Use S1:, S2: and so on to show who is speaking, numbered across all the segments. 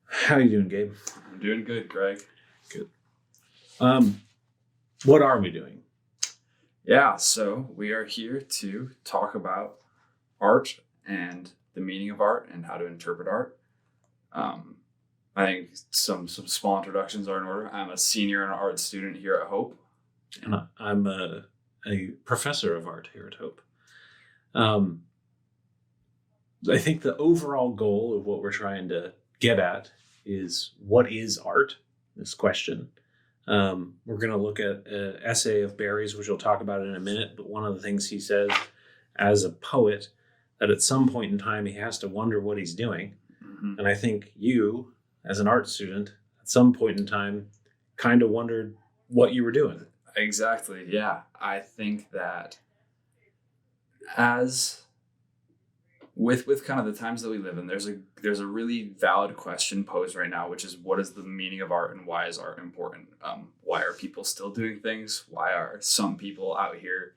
S1: How you doing, Gabe?
S2: I'm doing good, Greg.
S1: Good. What are we doing?
S2: Yeah, so we are here to talk about art and the meaning of art and how to interpret art. Um, I think some small introductions are in order. I'm a senior and art student here at Hope.
S1: And I'm a professor of art here at Hope. I think the overall goal of what we're trying to get at is what is art? This question. We're going to look at an essay of Berry's, which we'll talk about in a minute. But one of the things he says as a poet, that at some point in time, he has to wonder what he's doing. Mm-hmm. And I think you, as an art student, at some point in time, kind of wondered what you were doing.
S2: Exactly. Yeah. I think that as with kind of the times that we live in, there's a really valid question posed right now, which is what is the meaning of art and why is art important? Why are people still doing things? Why are some people out here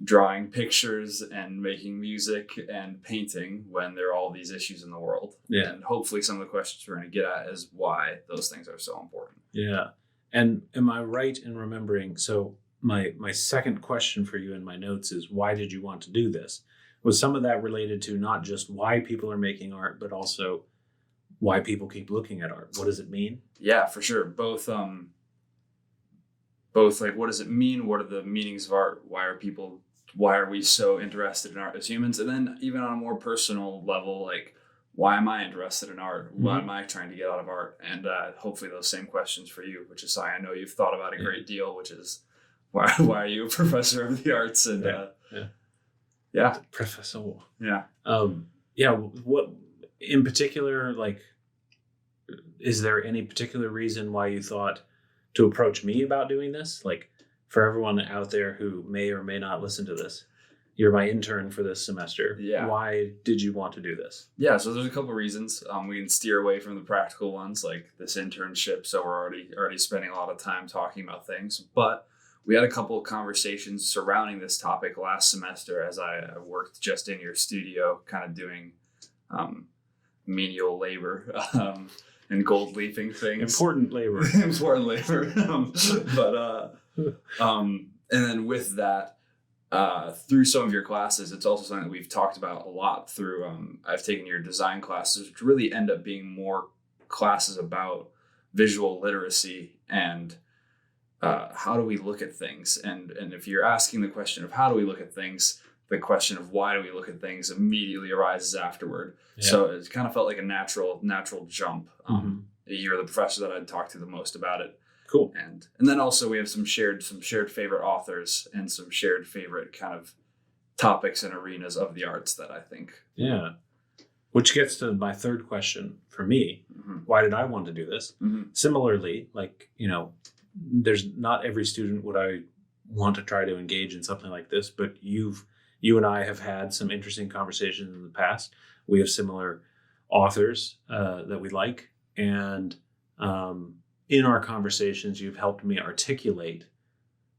S2: drawing pictures and making music and painting when there are all these issues in the world?
S1: Yeah.
S2: And hopefully some of the questions we're going to get at is why those things are so important.
S1: Yeah. And am I right in remembering, so my second question for you in my notes is, why did you want to do this? Was some of that related to not just why people are making art, but also why people keep looking at art? What does it mean?
S2: Yeah, for sure. Both like, what does it mean? What are the meanings of art? Why are we so interested in art as humans? And then even on a more personal level, like, why am I interested in art? What am I trying to get out of art? And hopefully those same questions for you, which is something I know you've thought about a great deal, which is why are you a professor of the arts? And yeah.
S1: Professor.
S2: Yeah.
S1: What in particular, like, is there any particular reason why you thought to approach me about doing this? Like, for everyone out there who may or may not listen to this, you're my intern for this semester.
S2: Yeah.
S1: Why did you want to do this?
S2: Yeah, so there's a couple reasons. We can steer away from the practical ones, like this internship. So we're already spending a lot of time talking about things. But we had a couple of conversations surrounding this topic last semester as I worked just in your studio, kind of doing menial labor and gold leafing things.
S1: Important labor.
S2: Important labor. And then with that, through some of your classes, it's also something that we've talked about a lot through, I've taken your design classes, which really end up being more classes about visual literacy and how do we look at things? And if you're asking the question of how do we look at things, the question of why do we look at things immediately arises afterward. Yeah. So it kind of felt like a natural jump. You're the professor that I'd talked to the most about it.
S1: Cool.
S2: And then also we have some shared favorite authors and some shared favorite kind of topics and arenas of the arts that I think.
S1: Yeah. Which gets to my third question for me. Mm-hmm. Why did I want to do this? Mm-hmm. Similarly, like, there's not every student would I want to try to engage in something like this, but you and I have had some interesting conversations in the past. We have similar authors that we like. And in our conversations, you've helped me articulate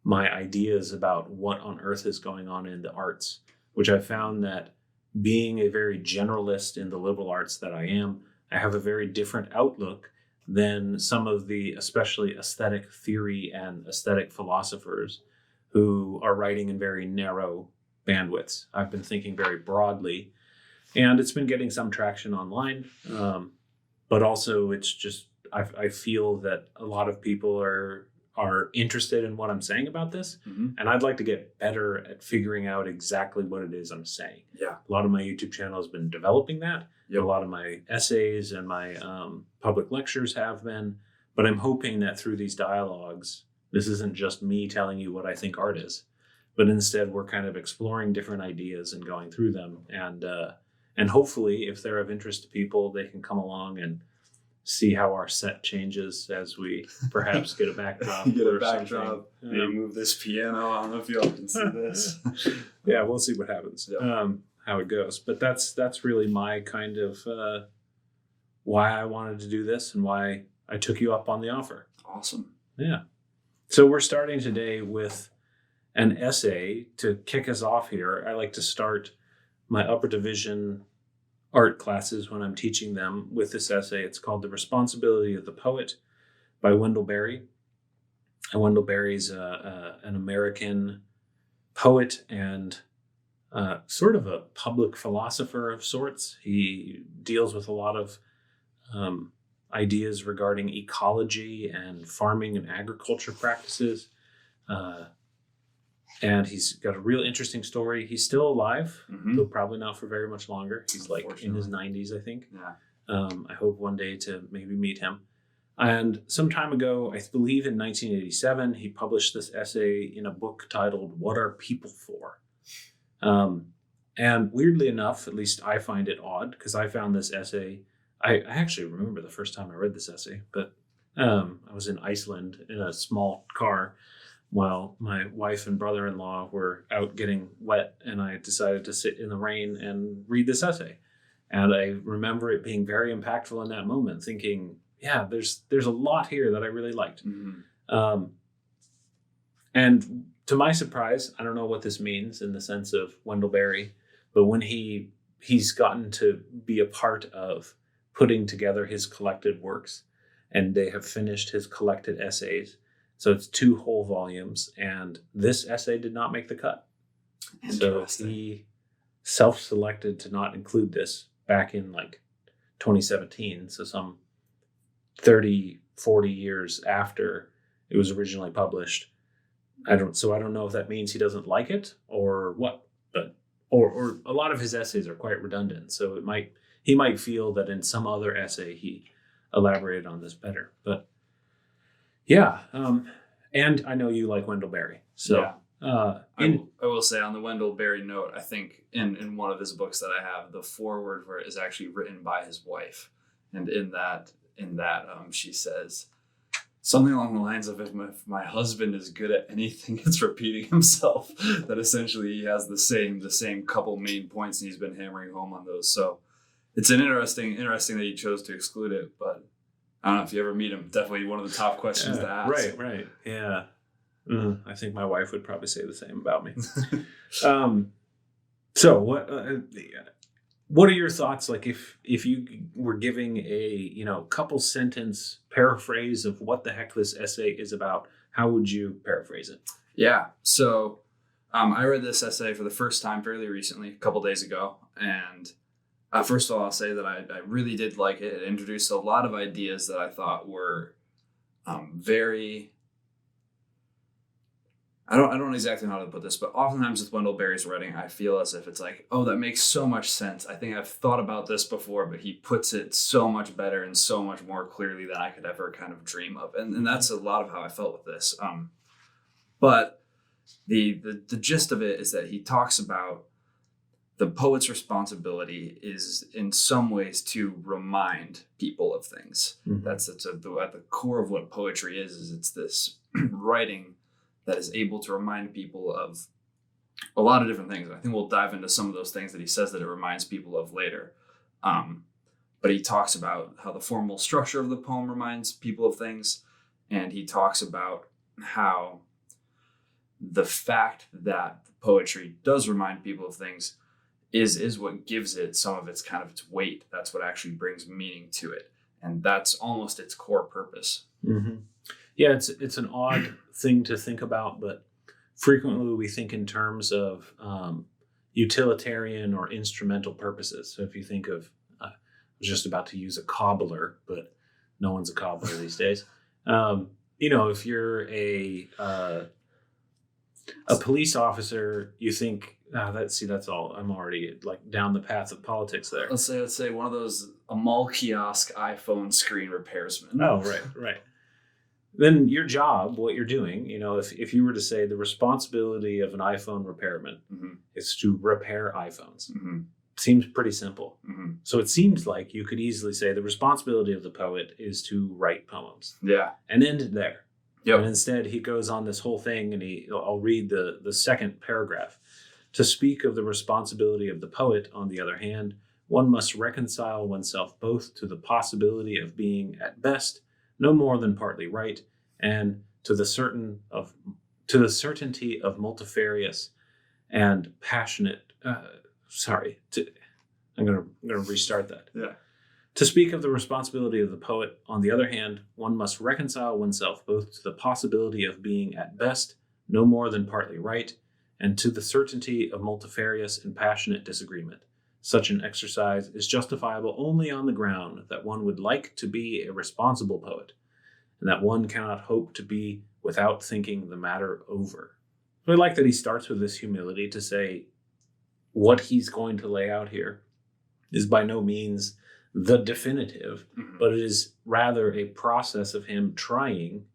S1: my ideas about what on earth is going on in the arts, which I found that being a very generalist in the liberal arts that I am, I have a very different outlook than some of the especially aesthetic theory and aesthetic philosophers who are writing in very narrow bandwidths. I've been thinking very broadly, and it's been getting some traction online, but also it's just, I feel that a lot of people are interested in what I'm saying about this, and I'd like to get better at figuring out exactly what it is I'm saying.
S2: Yeah,
S1: a lot of my YouTube channel has been developing that.
S2: Yep.
S1: A lot of my essays and my public lectures have been, but I'm hoping that through these dialogues, this isn't just me telling you what I think art is, but instead we're kind of exploring different ideas and going through them, and hopefully, if they're of interest to people, they can come along and see how our set changes as we perhaps get a backdrop.
S2: Maybe move this piano. I don't know if y'all can see this.
S1: Yeah, we'll see what happens. Yep. How it goes. But that's really my kind of why I wanted to do this and why I took you up on the offer.
S2: Awesome.
S1: Yeah. So we're starting today with an essay to kick us off here. I like to start my upper division art classes when I'm teaching them with this essay. It's called The Responsibility of the Poet by Wendell Berry. And Wendell Berry's an American poet and sort of a public philosopher of sorts. He deals with a lot of ideas regarding ecology and farming and agriculture practices. And he's got a real interesting story. He's still alive, though probably not for very much longer. He's like in his 90s, I think.
S2: Yeah.
S1: I hope one day to maybe meet him. And some time ago, I believe in 1987, he published this essay in a book titled What Are People For? And weirdly enough, at least I find it odd, because I found this essay, I actually remember the first time I read this essay, but I was in Iceland in a small car while my wife and brother-in-law were out getting wet, and I decided to sit in the rain and read this essay. And I remember it being very impactful in that moment, thinking, yeah, there's a lot here that I really liked. And to my surprise, I don't know what this means in the sense of Wendell Berry, but when he's gotten to be a part of putting together his collected works, and they have finished his collected essays. So it's 2 whole volumes, and this essay did not make the cut. So he self-selected to not include this back in like 2017. So some 30, 40 years after it was originally published. I don't know if that means he doesn't like it or what, but or a lot of his essays are quite redundant. So he might feel that in some other essay he elaborated on this better. But yeah, and I know you like Wendell Berry. So
S2: I will say on the Wendell Berry note, I think in one of his books that I have, the foreword for it is actually written by his wife, and in that she says something along the lines of, if my husband is good at anything, it's repeating himself. That essentially he has the same couple main points, and he's been hammering home on those. So it's an interesting that he chose to exclude it, but I don't know if you ever meet him. Definitely one of the top questions to ask.
S1: Right. Yeah. I think my wife would probably say the same about me. So what are your thoughts? Like if you were giving a couple sentence paraphrase of what the heck this essay is about, how would you paraphrase it?
S2: Yeah. So I read this essay for the first time fairly recently, a couple days ago, and first of all, I'll say that I really did like it. It introduced a lot of ideas that I thought were very... I don't exactly know how to put this, but oftentimes with Wendell Berry's writing, I feel as if it's like, oh, that makes so much sense. I think I've thought about this before, but he puts it so much better and so much more clearly than I could ever kind of dream of. And that's a lot of how I felt with this. But the gist of it is that he talks about the poet's responsibility is in some ways to remind people of things. That's at the core of what poetry is it's this writing that is able to remind people of a lot of different things. I think we'll dive into some of those things that he says that it reminds people of later. But he talks about how the formal structure of the poem reminds people of things. And he talks about how the fact that poetry does remind people of things is what gives it some of its kind of its weight. That's what actually brings meaning to it. And that's almost its core purpose.
S1: Yeah, it's an odd thing to think about, but frequently we think in terms of utilitarian or instrumental purposes. So if you think of, I was just about to use a cobbler, but no one's a cobbler these days. If you're a police officer, you think, that's all. I'm already like down the path of politics there.
S2: Let's say one of those a mall kiosk iPhone screen repairsman.
S1: Oh, right. Then your job, what you're doing, if you were to say the responsibility of an iPhone repairman is to repair iPhones, seems pretty simple. So it seems like you could easily say the responsibility of the poet is to write poems.
S2: Yeah.
S1: And end it there.
S2: Yep.
S1: And instead he goes on this whole thing, and I'll read the second paragraph. To speak of the responsibility of the poet, on the other hand, one must reconcile oneself both to the possibility of being, at best, no more than partly right, and to the certainty of multifarious and passionate. I'm gonna restart that.
S2: Yeah.
S1: To speak of the responsibility of the poet, on the other hand, one must reconcile oneself both to the possibility of being at best no more than partly right, and to the certainty of multifarious and passionate disagreement. Such an exercise is justifiable only on the ground that one would like to be a responsible poet, and that one cannot hope to be without thinking the matter over. So I like that he starts with this humility to say what he's going to lay out here is by no means the definitive, but it is rather a process of him trying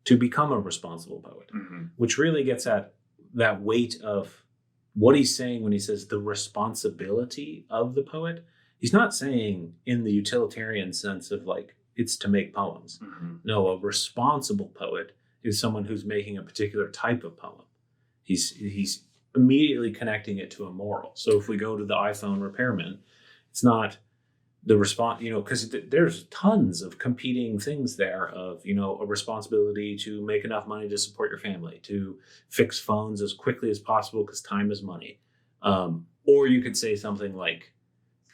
S1: to become a responsible poet, which really gets at that weight of what he's saying when he says the responsibility of the poet. He's not saying in the utilitarian sense of like, it's to make poems. No, a responsible poet is someone who's making a particular type of poem. He's immediately connecting it to a moral. So if we go to the iPhone repairman, it's not the response, because there's tons of competing things there of, a responsibility to make enough money to support your family, to fix phones as quickly as possible because time is money. Or you could say something like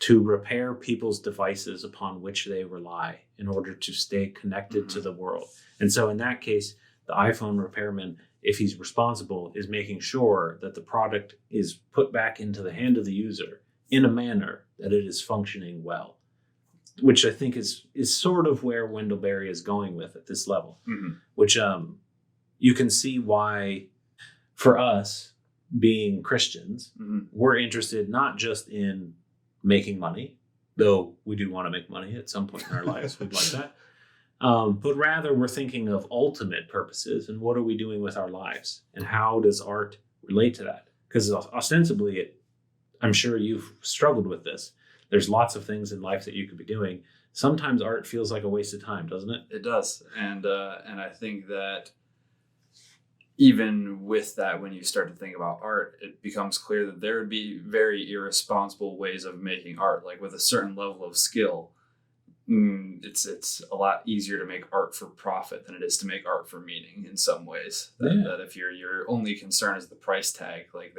S1: to repair people's devices upon which they rely in order to stay connected to the world. And so in that case, the iPhone repairman, if he's responsible, is making sure that the product is put back into the hand of the user in a manner that it is functioning well, which I think is sort of where Wendell Berry is going with at this level, which you can see why for us being Christians, we're interested not just in making money, though we do want to make money at some point in our lives, we'd like that. But rather we're thinking of ultimate purposes and what are we doing with our lives and how does art relate to that? Because ostensibly, I'm sure you've struggled with this. There's lots of things in life that you could be doing. Sometimes art feels like a waste of time, doesn't it?
S2: It does. And I think that even with that, when you start to think about art, it becomes clear that there would be very irresponsible ways of making art. Like with a certain level of skill, it's a lot easier to make art for profit than it is to make art for meaning in some ways. That if your only concern is the price tag, like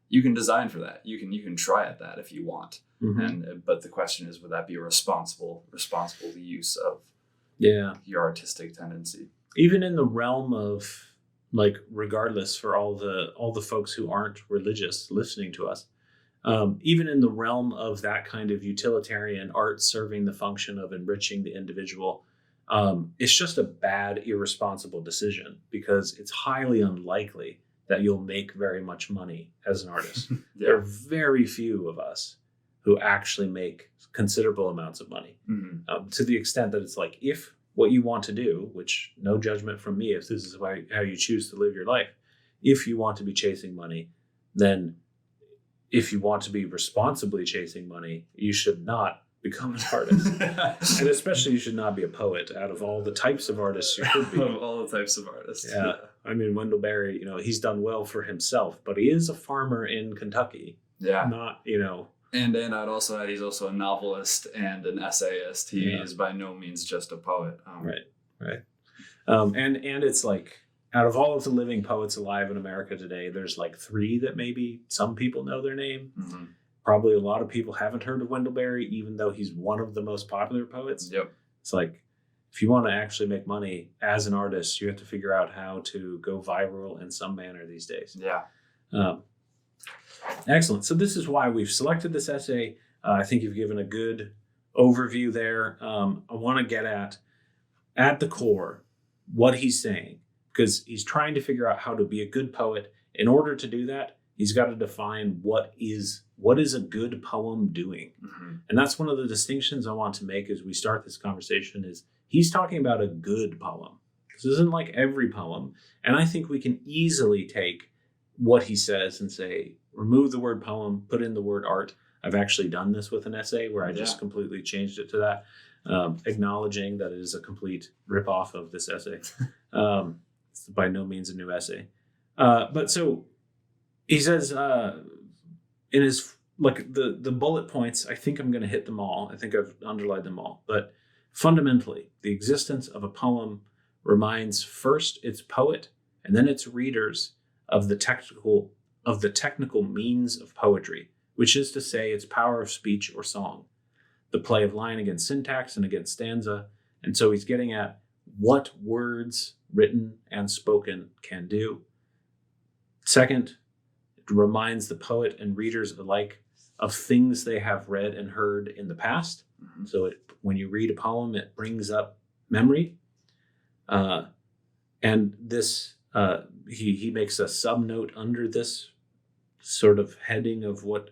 S2: you can design for that. You can try at that if you want. But the question is, would that be a responsible use of your artistic tendency? Even
S1: in the realm of like, regardless for all the folks who aren't religious listening to us, even in the realm of that kind of utilitarian art serving the function of enriching the individual, it's just a bad, irresponsible decision because it's highly unlikely that you'll make very much money as an artist. There are very few of us who actually make considerable amounts of money, to the extent that it's like, if what you want to do, which no judgment from me if this is how you choose to live your life, if you want to be chasing money, then if you want to be responsibly chasing money, you should not become an artist. And especially you should not be a poet out of all the types of artists you could be.
S2: Of all the types of artists.
S1: Yeah. I mean, Wendell Berry, he's done well for himself, but he is a farmer in Kentucky.
S2: Yeah.
S1: Not,
S2: And I'd also add he's also a novelist and an essayist. He is by no means just a poet.
S1: Right. And it's like, out of all of the living poets alive in America today, there's like 3 that maybe some people know their name. Probably a lot of people haven't heard of Wendell Berry, even though he's one of the most popular poets.
S2: Yep.
S1: It's like, if you want to actually make money as an artist, you have to figure out how to go viral in some manner these days.
S2: Yeah.
S1: Excellent. So this is why we've selected this essay. I think you've given a good overview there. I want to get at the core what he's saying, because he's trying to figure out how to be a good poet. In order to do that, he's got to define what is a good poem doing. And that's one of the distinctions I want to make as we start this conversation is he's talking about a good poem. This isn't like every poem. And I think we can easily take what he says and say, remove the word poem, put in the word art. I've actually done this with an essay where I just completely changed it to that, acknowledging that it is a complete ripoff of this essay. It's by no means a new essay. But so he says in his, like the bullet points, I think I'm going to hit them all. I think I've underlined them all. But fundamentally, the existence of a poem reminds first its poet and then its readers of the technical means of poetry, which is to say its power of speech or song, the play of line against syntax and against stanza. And so he's getting at what words, written and spoken, can do. Second, it reminds the poet and readers alike of things they have read and heard in the past. Mm-hmm. So when you read a poem, it brings up memory. And this, he makes a subnote under this sort of heading of what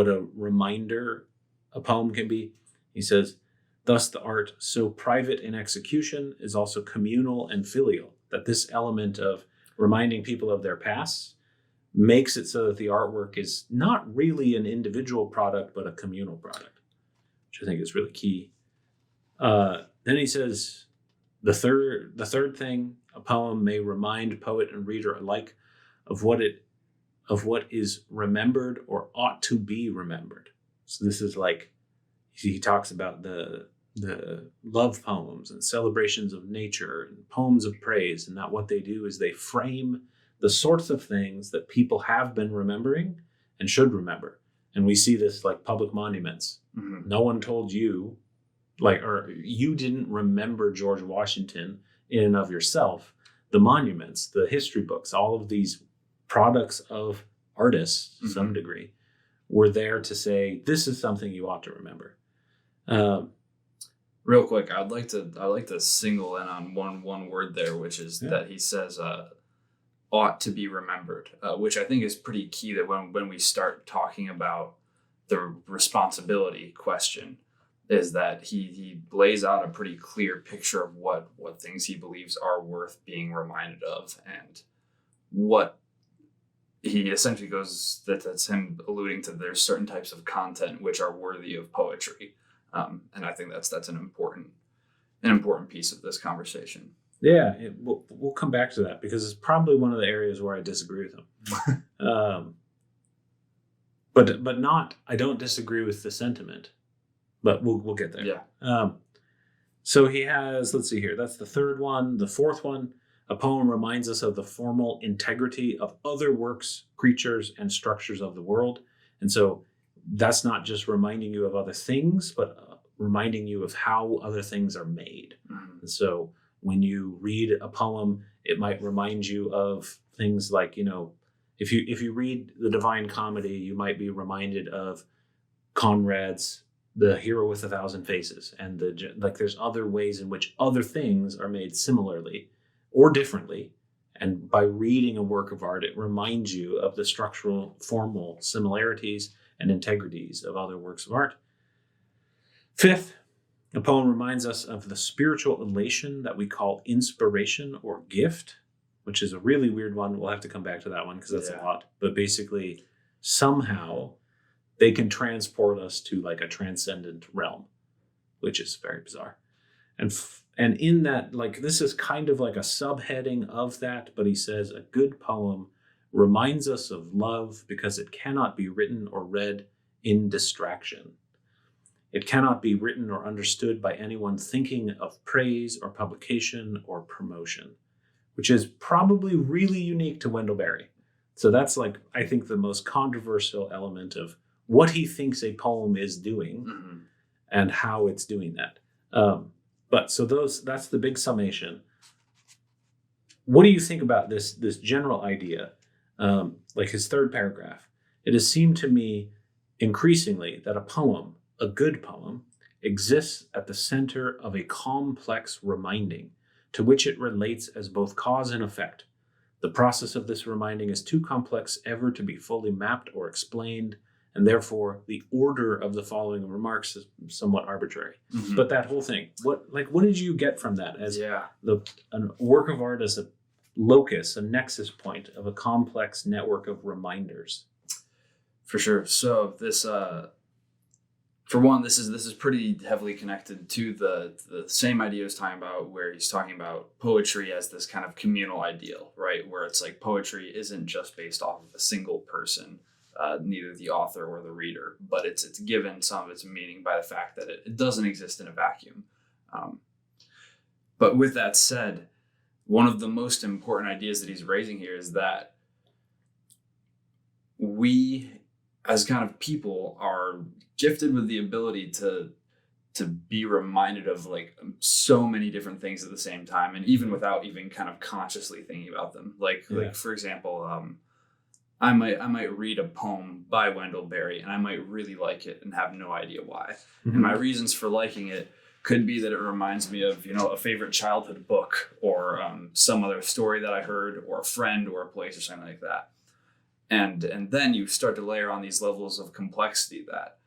S1: a reminder a poem can be. He says, thus the art, so private in execution, is also communal and filial, that this element of reminding people of their past makes it so that the artwork is not really an individual product, but a communal product, which I think is really key. Then he says, the third thing, a poem may remind poet and reader alike of what is remembered or ought to be remembered. So this is like, he talks about the love poems and celebrations of nature and poems of praise, and that what they do is they frame the sorts of things that people have been remembering and should remember. And we see this like public monuments. Mm-hmm. No one told you, or you didn't remember George Washington in and of yourself. The monuments, the history books, all of these products of artists, to some degree, were there to say, this is something you ought to remember.
S2: Real quick, I'd like to single in on one word there, which is that he says ought to be remembered, which I think is pretty key, that when we start talking about the responsibility question, is that he lays out a pretty clear picture of what things he believes are worth being reminded of, and what he essentially goes, that's him alluding to there's certain types of content which are worthy of poetry. And I think that's an important piece of this conversation.
S1: Yeah, we'll come back to that, because it's probably one of the areas where I disagree with him. But not, I don't disagree with the sentiment, but we'll get there.
S2: Yeah.
S1: So he has, let's see here, that's the third one. The fourth one, a poem reminds us of the formal integrity of other works, creatures, and structures of the world. And so that's not just reminding you of other things, but reminding you of how other things are made. Mm-hmm. And so when you read a poem, it might remind you of things like, if you read the Divine Comedy, you might be reminded of Conrad's The Hero with 1,000 Faces, and there's other ways in which other things are made similarly or differently. And by reading a work of art, it reminds you of the structural, formal similarities and integrities of other works of art. Fifth, a poem reminds us of the spiritual elation that we call inspiration or gift, which is a really weird one. We'll have to come back to that one because that's a lot. But basically, somehow they can transport us to like a transcendent realm, which is very bizarre. And in that, like, this is kind of like a subheading of that, but he says a good poem reminds us of love because it cannot be written or read in distraction. It cannot be written or understood by anyone thinking of praise or publication or promotion, which is probably really unique to Wendell Berry. So that's like, I think, the most controversial element of what he thinks a poem is doing and how it's doing that. But so that's the big summation. What do you think about this general idea? Like his third paragraph, it has seemed to me increasingly that a poem, a good poem, exists at the center of a complex reminding to which it relates as both cause and effect. The process of this reminding is too complex ever to be fully mapped or explained, and therefore the order of the following remarks is somewhat arbitrary. Mm-hmm. But that whole thing, what did you get from that as a work of art as a locus, a nexus point of a complex network of reminders?
S2: For sure. So this, for one, this is pretty heavily connected to the same idea I was talking about, where he's talking about poetry as this kind of communal ideal, right? Where it's like poetry isn't just based off of a single person, neither the author or the reader, but it's given some of its meaning by the fact that it doesn't exist in a vacuum. But with that said, one of the most important ideas that he's raising here is that we as kind of people are gifted with the ability to be reminded of like so many different things at the same time, and even without even kind of consciously thinking about them. Like for example, I might read a poem by Wendell Berry and I might really like it and have no idea why. Mm-hmm. And my reasons for liking it could be that it reminds me of, a favorite childhood book, or some other story that I heard, or a friend, or a place, or something like that. And then you start to layer on these levels of complexity that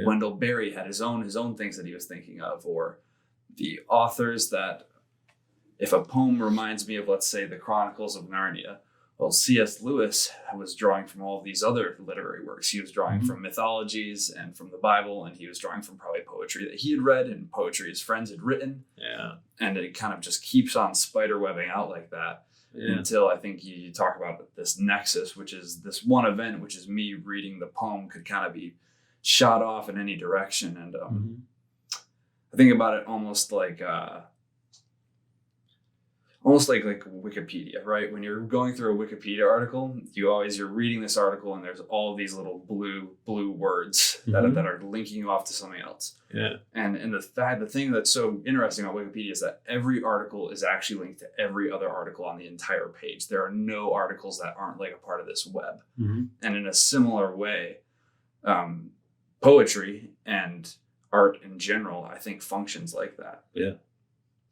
S2: Wendell Berry had his own things that he was thinking of, or the authors that, if a poem reminds me of, let's say, the Chronicles of Narnia, well, C.S. Lewis was drawing from all of these other literary works. He was drawing from mythologies and from the Bible, and he was drawing from probably poetry that he had read and poetry his friends had written. Yeah. And it kind of just keeps on spiderwebbing out like that until I think you talk about this nexus, which is this one event, which is me reading the poem, could kind of be shot off in any direction. And I think about it almost like Wikipedia, right? When you're going through a Wikipedia article, you're reading this article and there's all of these little blue words that are linking you off to something else. Yeah. And the thing that's so interesting about Wikipedia is that every article is actually linked to every other article on the entire page. There are no articles that aren't like a part of this web. Mm-hmm. And in a similar way, poetry and art in general, I think, functions like that. Yeah.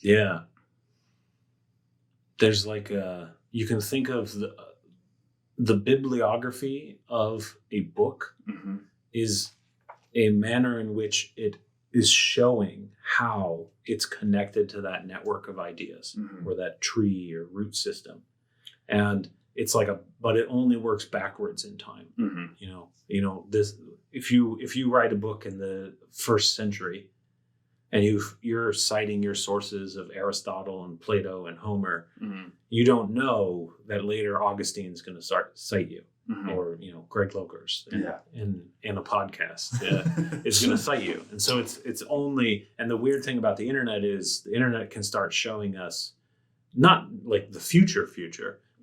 S1: Yeah. There's like you can think of the bibliography of a book is a manner in which it is showing how it's connected to that network of ideas or that tree or root system. And it's like but it only works backwards in time. This, if you write a book in the 1st century, and you're citing your sources of Aristotle and Plato and Homer, you don't know that later Augustine's going to cite you, or Greg Lokers in a podcast is going to cite you. And so it's only, and the weird thing about the internet is the internet can start showing us not like the future,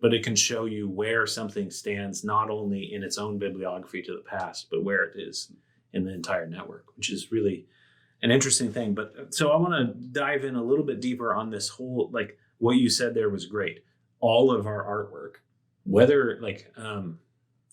S1: but it can show you where something stands not only in its own bibliography to the past, but where it is in the entire network, which is really an interesting thing. But so I want to dive in a little bit deeper on this whole, like what you said there was great. All of our artwork, whether like,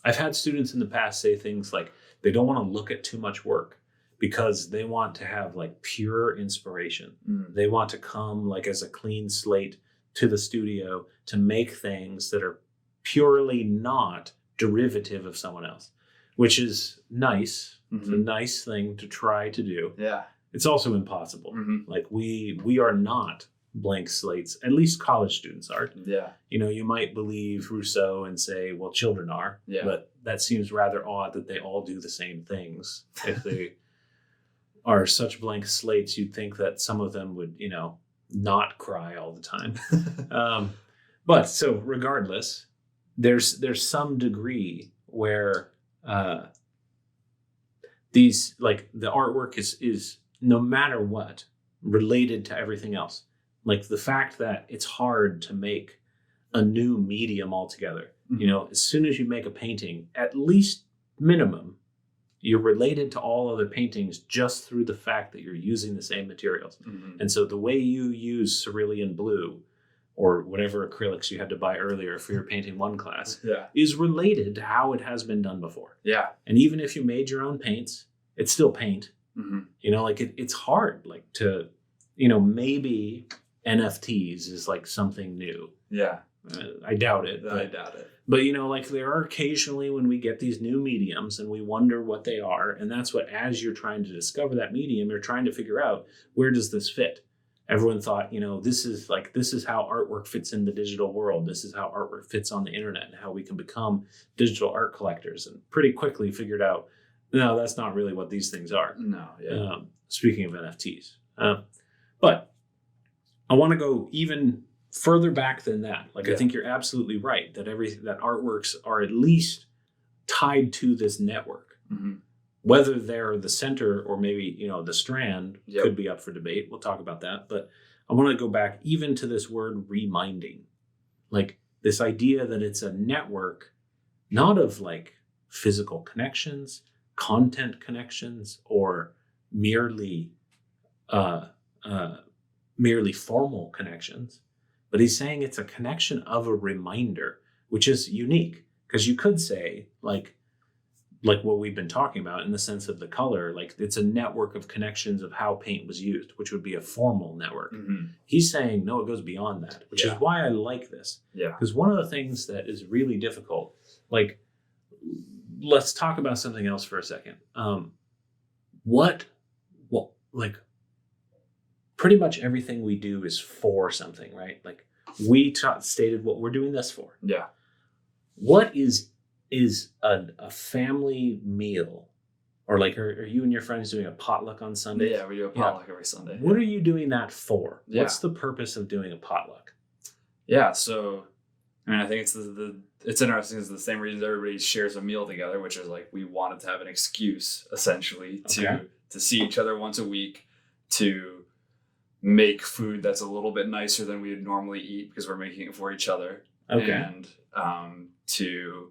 S1: I've had students in the past say things like they don't want to look at too much work because they want to have like pure inspiration. They want to come like as a clean slate to the studio to make things that are purely not derivative of someone else, which is nice. It's a nice thing to try to do. Yeah. It's also impossible. Like we are not blank slates, at least college students aren't. Yeah. You might believe Rousseau and say, well, children are, but that seems rather odd that they all do the same things. If they are such blank slates, you'd think that some of them would, not cry all the time. But so regardless, there's some degree where, these, like the artwork is no matter what related to everything else. Like the fact that it's hard to make a new medium altogether. As soon as you make a painting, at least minimum, you're related to all other paintings just through the fact that you're using the same materials. And so the way you use cerulean blue or whatever acrylics you had to buy earlier for your painting one class is related to how it has been done before. Yeah. And even if you made your own paints, it's still paint. Like it's hard, like to, maybe NFTs is like something new. Yeah. I doubt it. But, like there are occasionally when we get these new mediums and we wonder what they are. And that's what, as you're trying to discover that medium, you're trying to figure out, where does this fit? Everyone thought, this is how artwork fits in the digital world. This is how artwork fits on the internet and how we can become digital art collectors, and pretty quickly figured out, no, that's not really what these things are. No. Yeah. Speaking of NFTs. But I want to go even further back than that. Like, I think you're absolutely right that that artworks are at least tied to this network. Whether they're the center or maybe, the strand could be up for debate. We'll talk about that. But I want to go back even to this word reminding. Like this idea that it's a network, not of like physical connections, content connections, or merely formal connections. But he's saying it's a connection of a reminder, which is unique, because you could say like what we've been talking about in the sense of the color, like it's a network of connections of how paint was used, which would be a formal network. He's saying, no, it goes beyond that, which is why I like this. Yeah. Because one of the things that is really difficult, like, let's talk about something else for a second. Pretty much everything we do is for something, right? Like we stated what we're doing this for. Yeah. What is a family meal, or like are you and your friends doing a potluck on Sunday?
S2: Yeah, we do a potluck every Sunday.
S1: What are you doing that for? Yeah. What's the purpose of doing a potluck?
S2: Yeah, so I mean, I think it's interesting. It's the same reason everybody shares a meal together, which is like we wanted to have an excuse essentially to see each other once a week, to make food that's a little bit nicer than we would normally eat because we're making it for each other, and to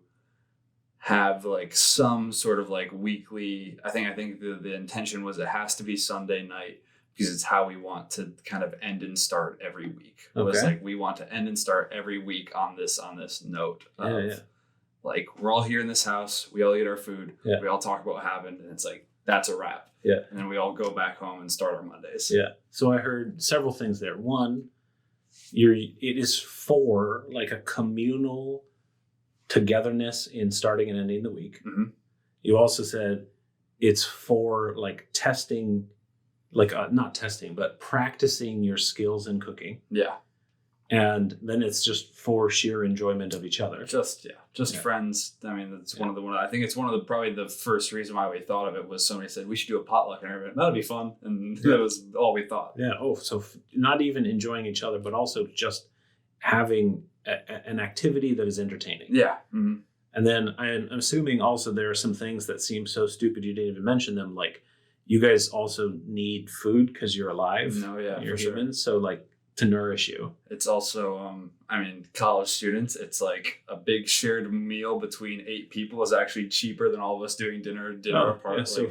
S2: have like some sort of like weekly. I think the intention was it has to be Sunday night because it's how we want to kind of end and start every week. It was like we want to end and start every week on this note of like we're all here in this house, we all eat our food, we all talk about what happened, and it's like that's a wrap. Yeah, and then we all go back home and start our Mondays.
S1: Yeah. So I heard several things there. One, it is for like a communal togetherness in starting and ending the week. You also said it's for like testing, like not testing, but practicing your skills in cooking. Yeah. And then it's just for sheer enjoyment of each other.
S2: Just friends. I mean, that's I think it's one of probably the first reason why we thought of it was somebody said we should do a potluck, and everybody, that'd be fun. And that was all we thought.
S1: Yeah. Oh, so not even enjoying each other, but also just having an activity that is entertaining. Yeah. Mm-hmm. And then I'm assuming also there are some things that seem so stupid you didn't even mention them. Like you guys also need food because you're alive.
S2: No, yeah,
S1: you're humans. Sure. So like to nourish you.
S2: It's also, college students, it's like a big shared meal between 8 people is actually cheaper than all of us doing dinner apart. Yeah,
S1: so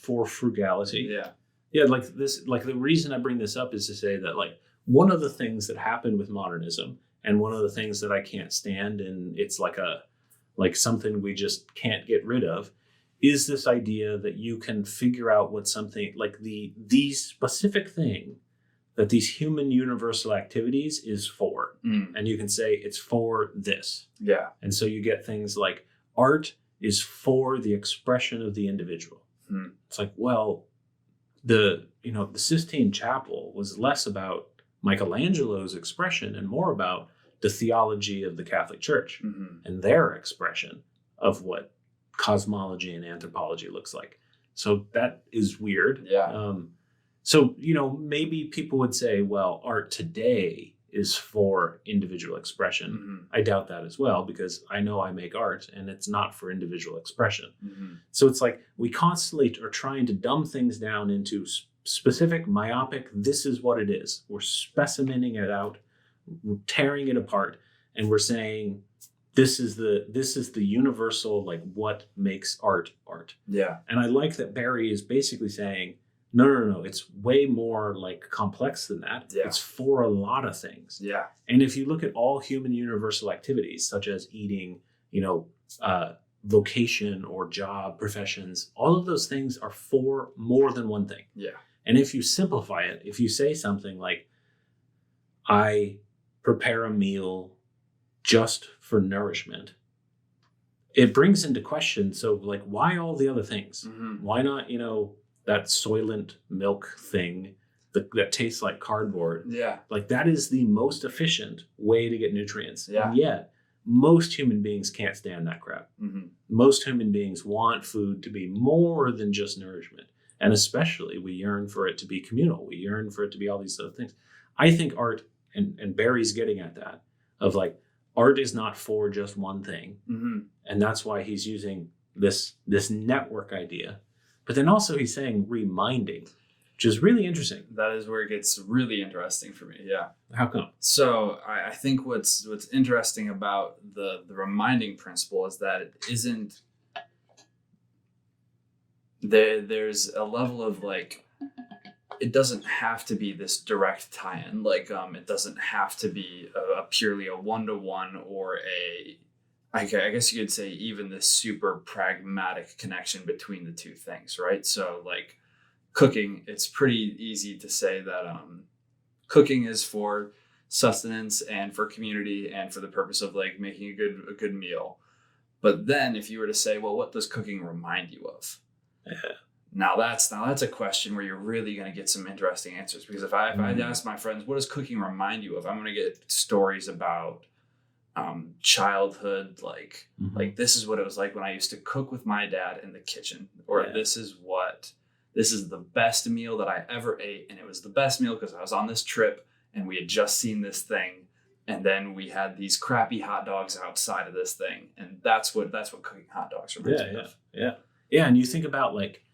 S1: for frugality. Yeah. Yeah. Like the reason I bring this up is to say that like one of the things that happened with modernism, and one of the things that I can't stand, and it's like something we just can't get rid of, is this idea that you can figure out what something like the specific thing that these human universal activities is for. And you can say it's for this. Yeah. And so you get things like art is for the expression of the individual. It's like, well, the Sistine Chapel was less about Michelangelo's expression and more about the theology of the Catholic Church and their expression of what cosmology and anthropology looks like. So that is weird. Yeah. So, maybe people would say, well, art today is for individual expression. I doubt that as well, because I know I make art and it's not for individual expression. So it's like we constantly are trying to dumb things down into specific, myopic, this is what it is. We're specimening it out, tearing it apart, and we're saying this is the universal, like what makes art. Yeah. And I like that Berry is basically saying, no, it's way more like complex than that. Yeah. It's for a lot of things. Yeah. And if you look at all human universal activities, such as eating, vocation or job, professions, all of those things are for more than one thing. Yeah. And if you simplify it, if you say something like, I prepare a meal just for nourishment, it brings into question, so like, why all the other things? Why not, that Soylent milk thing that tastes like cardboard? Yeah. Like that is the most efficient way to get nutrients. Yeah. And yet most human beings can't stand that crap. Most human beings want food to be more than just nourishment. And especially we yearn for it to be communal. We yearn for it to be all these other things. I think art, and Barry's getting at that, of like, art is not for just one thing. And that's why he's using this network idea. But then also he's saying reminding, which is really interesting.
S2: That is where it gets really interesting for me. Yeah.
S1: How come?
S2: So I think what's interesting about the reminding principle is that it isn't there's a level of like, it doesn't have to be this direct tie-in. Like, it doesn't have to be a purely a one-to-one or I guess you could say even this super pragmatic connection between the two things, right? So like cooking, it's pretty easy to say that cooking is for sustenance and for community and for the purpose of like making a good meal. But then if you were to say, well, what does cooking remind you of?
S1: Yeah.
S2: Now that's a question where you're really going to get some interesting answers, because if I ask my friends, what does cooking remind you of? I'm going to get stories about childhood, like this is what it was like when I used to cook with my dad in the kitchen, or this is the best meal that I ever ate, and it was the best meal because I was on this trip and we had just seen this thing, and then we had these crappy hot dogs outside of this thing, and that's what cooking hot dogs reminds me of.
S1: Yeah. And you think about like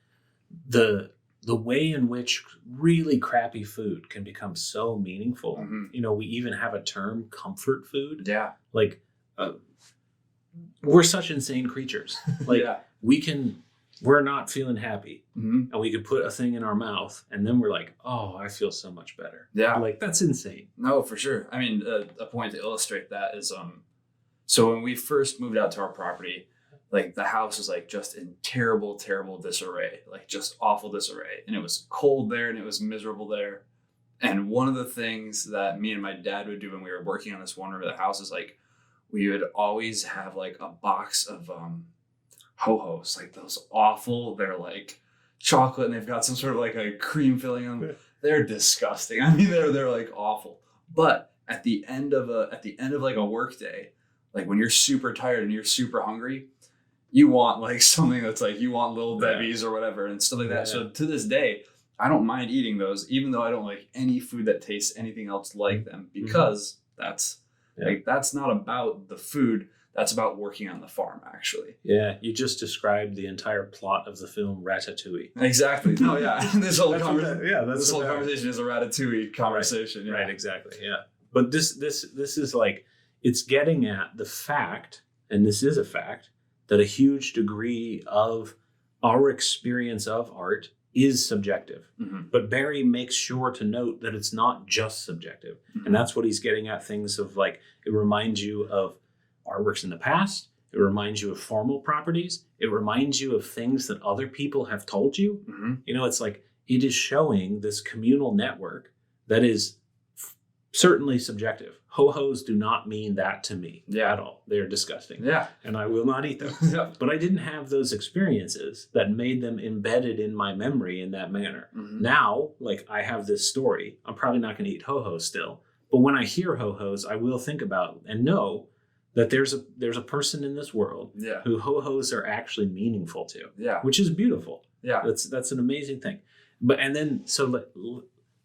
S1: the way in which really crappy food can become so meaningful. You know, we even have a term, comfort food.
S2: Yeah.
S1: Like we're such insane creatures. Like we're not feeling happy, and we could put a thing in our mouth and then we're like, oh, I feel so much better.
S2: Yeah.
S1: Like that's insane.
S2: No, for sure. I mean, a point to illustrate that is, so when we first moved out to our property, like the house was like just in terrible, terrible disarray, like just awful disarray. And it was cold there and it was miserable there. And one of the things that me and my dad would do when we were working on this one room of the house is like, we would always have like a box of ho-hos, like those awful, they're like chocolate and they've got some sort of like a cream filling on them. They're disgusting. I mean, they're like awful. But at the end of like a work day, like when you're super tired and you're super hungry, you want like something that's like, you want Little Debbie's or whatever and stuff like that. So to this day, I don't mind eating those, even though I don't like any food that tastes anything else like them, because that's not about the food. That's about working on the farm, actually.
S1: Yeah, you just described the entire plot of the film Ratatouille.
S2: Exactly. No, yeah. This whole conversation is a Ratatouille conversation.
S1: Right, exactly. Yeah. But this is like, it's getting at the fact, and this is a fact, that a huge degree of our experience of art is subjective. But Berry makes sure to note that it's not just subjective. And that's what he's getting at, things of like, it reminds you of artworks in the past. It reminds you of formal properties. It reminds you of things that other people have told you. You know, it's like, it is showing this communal network that is certainly subjective. Ho-hos do not mean that to me at all. They're disgusting. Yeah. And I will not eat them. But I didn't have those experiences that made them embedded in my memory in that manner. Now, like, I have this story. I'm probably not going to eat ho-hos still. But when I hear ho-hos, I will think about and know that there's a person in this world who ho-hos are actually meaningful to. Which is beautiful. That's an amazing thing.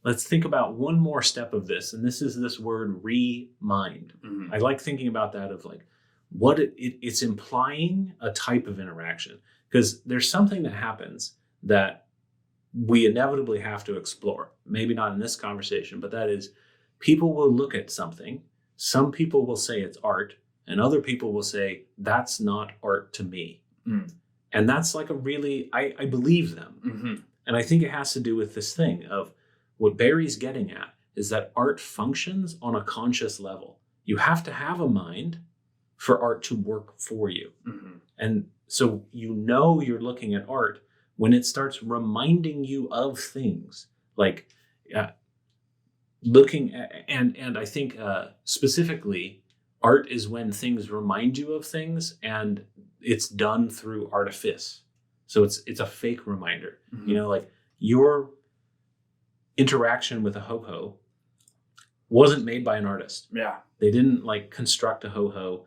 S1: Let's think about one more step of this, and this is this word remind. I like thinking about that of like what it's implying a type of interaction, because there's something that happens that we inevitably have to explore. Maybe not in this conversation, but that is, people will look at something. Some people will say it's art, and other people will say that's not art to me. And that's like a really, I believe them. And I think it has to do with this thing of, what Berry's getting at is that art functions on a conscious level. You have to have a mind for art to work for you. And so you know you're looking at art when it starts reminding you of things. Like looking at, and I think specifically, art is when things remind you of things, and it's done through artifice. So it's a fake reminder. You know, like your interaction with a ho-ho wasn't made by an artist. They didn't like construct a ho-ho.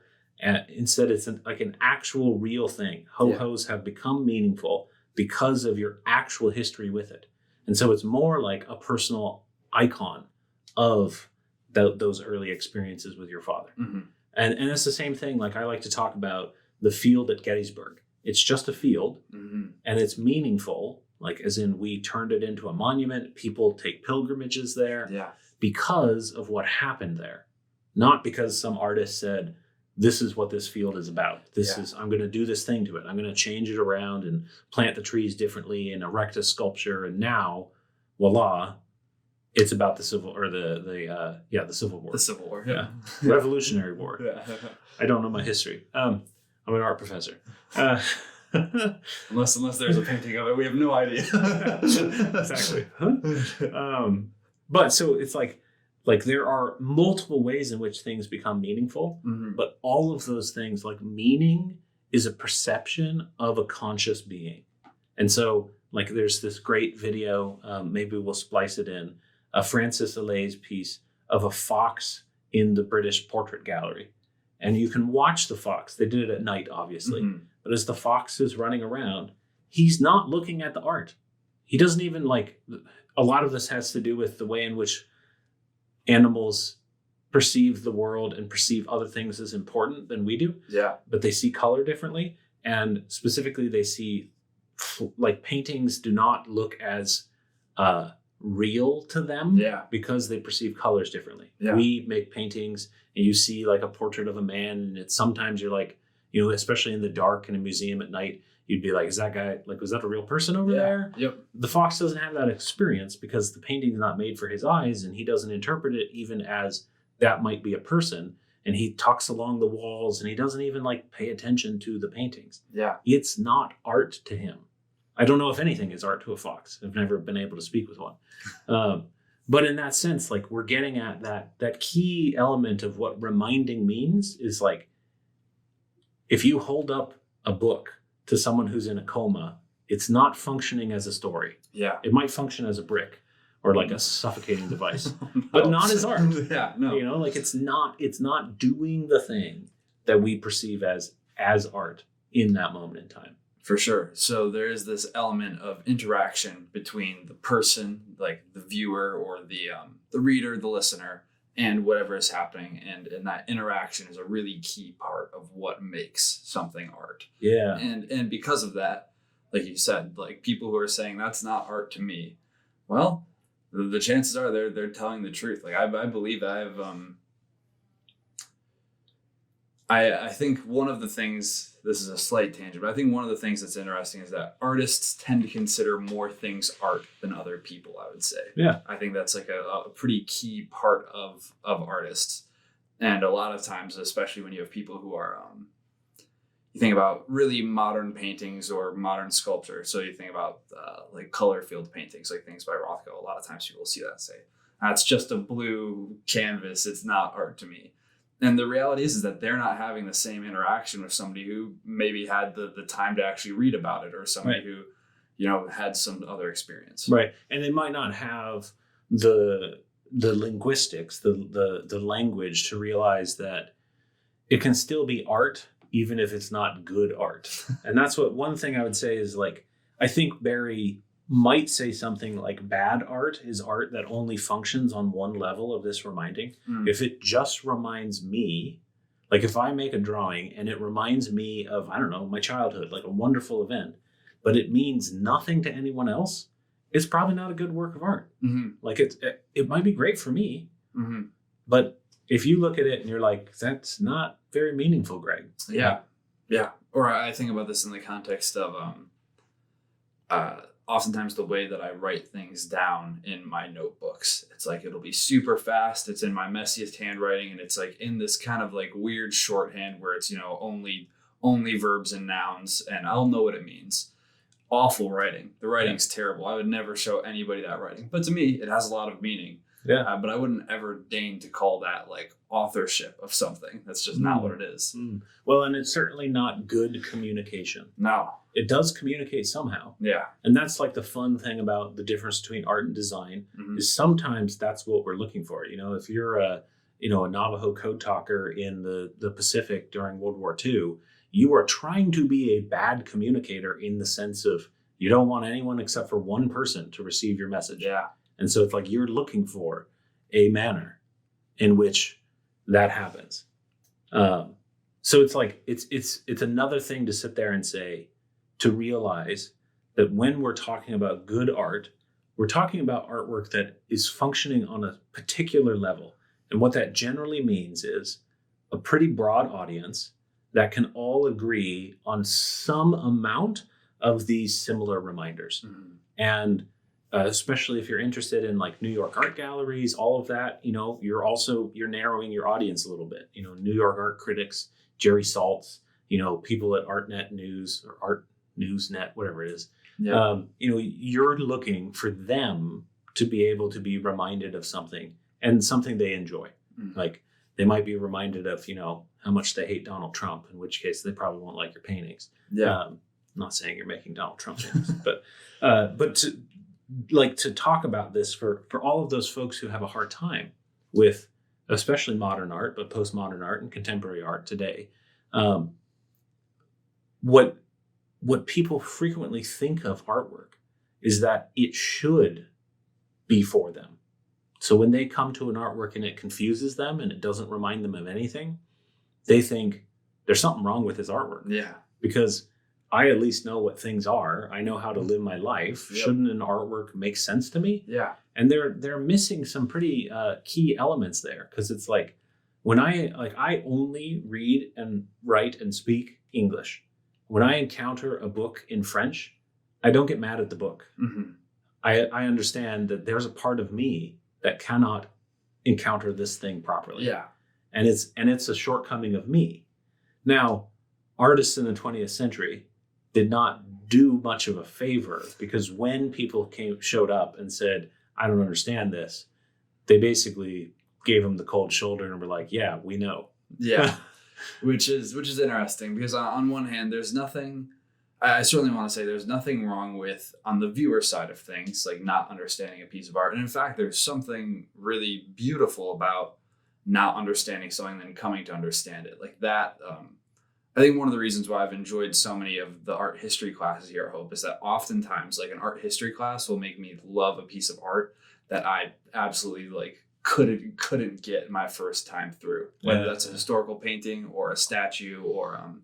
S1: Instead, it's like an actual real thing. Ho-hos have become meaningful because of your actual history with it. And so it's more like a personal icon of those early experiences with your father. And it's the same thing. Like, I like to talk about the field at Gettysburg. It's just a field, and it's meaningful. Like, as in, we turned it into a monument. People take pilgrimages there because of what happened there. Not because some artist said, this is what this field is about.
S2: Yeah.
S1: I'm going to do this thing to it. I'm going to change it around and plant the trees differently and erect a sculpture. And now, voila, it's about the Civil War. The Civil War.
S2: The Civil War, yeah.
S1: Revolutionary War.
S2: Yeah.
S1: I don't know my history. I'm an art professor.
S2: Unless there's a painting of it, we have no idea.
S1: Exactly. But so it's like there are multiple ways in which things become meaningful, but all of those things, like meaning is a perception of a conscious being. And so like there's this great video, maybe we'll splice it in, Francis Allay's piece of a fox in the British Portrait Gallery. And you can watch the fox. They did it at night, obviously. But as the fox is running around, he's not looking at the art. He doesn't even a lot of this has to do with the way in which animals perceive the world and perceive other things as important than we do.
S2: Yeah.
S1: But they see color differently. And specifically, they see paintings do not look as real to them because they perceive colors differently.
S2: Yeah.
S1: We make paintings and you see like a portrait of a man, and it's sometimes you're like, especially in the dark in a museum at night, you'd be like, is that guy, was that a real person over there?
S2: Yep.
S1: The fox doesn't have that experience because the painting's not made for his eyes, and he doesn't interpret it even as that might be a person. And he tucks along the walls, and he doesn't even pay attention to the paintings.
S2: Yeah.
S1: It's not art to him. I don't know if anything is art to a fox. I've never been able to speak with one. But in that sense, we're getting at that key element of what reminding means is if you hold up a book to someone who's in a coma, it's not functioning as a story.
S2: Yeah.
S1: It might function as a brick or a suffocating device, but not as art.
S2: Yeah, no.
S1: It's not doing the thing that we perceive as art in that moment in time.
S2: For sure. So there is this element of interaction between the person, like the viewer or the reader, the listener, and whatever is happening. And that interaction is a really key part of what makes something art.
S1: Yeah.
S2: And because of that, like you said, people who are saying that's not art to me, well, the chances are they're telling the truth. I believe I think one of the things, this is a slight tangent, but I think one of the things that's interesting is that artists tend to consider more things art than other people, I would say.
S1: Yeah.
S2: I think that's a pretty key part of artists. And a lot of times, especially when you have people who are, you think about really modern paintings or modern sculpture. So you think about color field paintings, things by Rothko. A lot of times people see that and say, that's just a blue canvas. It's not art to me. And the reality is that they're not having the same interaction with somebody who maybe had the time to actually read about it, or somebody who, had some other experience.
S1: Right. And they might not have the linguistics, the language to realize that it can still be art, even if it's not good art. And that's one thing I would say is I think Berry might say something like bad art is art that only functions on one level of this reminding. If it just reminds me, if I make a drawing and it reminds me of, I don't know, my childhood, a wonderful event, but it means nothing to anyone else, it's probably not a good work of art. It might be great for me, but if you look at it and you're like, that's not very meaningful, Greg.
S2: Yeah. Or I think about this in the context of, oftentimes the way that I write things down in my notebooks, it's it'll be super fast. It's in my messiest handwriting, and it's in this kind of weird shorthand where it's, only verbs and nouns, and I'll know what it means. Awful writing. The writing's terrible. I would never show anybody that writing, but to me, it has a lot of meaning.
S1: Yeah.
S2: But I wouldn't ever deign to call that authorship of something. That's just not what it is.
S1: Well, and it's certainly not good communication.
S2: No.
S1: It does communicate somehow.
S2: Yeah.
S1: And that's the fun thing about the difference between art and design is sometimes that's what we're looking for. If you're a Navajo code talker in the Pacific during World War II, you are trying to be a bad communicator in the sense of you don't want anyone except for one person to receive your message.
S2: Yeah.
S1: And so it's you're looking for a manner in which that happens. So it's another thing to sit there and say, to realize that when we're talking about good art, we're talking about artwork that is functioning on a particular level. And what that generally means is a pretty broad audience that can all agree on some amount of these similar reminders. And especially if you're interested in like New York art galleries, all of that, you're narrowing your audience a little bit. New York art critics, Jerry Saltz, people at ArtNet News or Art Newsnet, whatever it is. Yeah. You're looking for them to be able to be reminded of something and something they enjoy. Like they might be reminded of, how much they hate Donald Trump, in which case they probably won't like your paintings. Yeah. I'm not saying you're making Donald Trump paintings, but to talk about this for all of those folks who have a hard time with especially modern art, but postmodern art and contemporary art today, what people frequently think of artwork is that it should be for them. So when they come to an artwork and it confuses them and it doesn't remind them of anything, they think there's something wrong with this artwork. Yeah. Because I at least know what things are. I know how to live my life. Yep. Shouldn't an artwork make sense to me? Yeah. And they're missing some pretty key elements there, because it's like when I only read and write and speak English. When I encounter a book in French, I don't get mad at the book. I understand that there's a part of me that cannot encounter this thing properly. Yeah. And it's a shortcoming of me. Now, artists in the 20th century did not do much of a favor, because when people showed up and said, I don't understand this, they basically gave them the cold shoulder and were like, yeah, we know. Yeah.
S2: Which is interesting, because on one hand, there's nothing, I certainly want to say there's nothing wrong with, on the viewer side of things, like not understanding a piece of art. And in fact, there's something really beautiful about not understanding something and then coming to understand it. Like that, I think one of the reasons why I've enjoyed so many of the art history classes here at Hope is that oftentimes like an art history class will make me love a piece of art that I absolutely like couldn't get my first time through, whether that's a historical painting or a statue or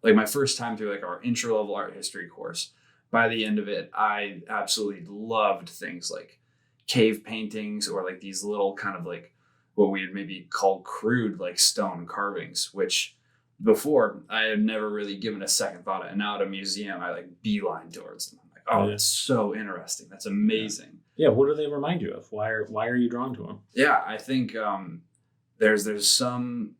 S2: like my first time through like our intro level art history course. By the end of it, I absolutely loved things like cave paintings or like these little kind of like what we would maybe call crude like stone carvings, which before I had never really given a second thought. And now at a museum, I like beeline towards them. I'm like, oh, that's so interesting. That's amazing.
S1: Yeah. What do they remind you of? Why are you drawn to them?
S2: Yeah, I think there's some.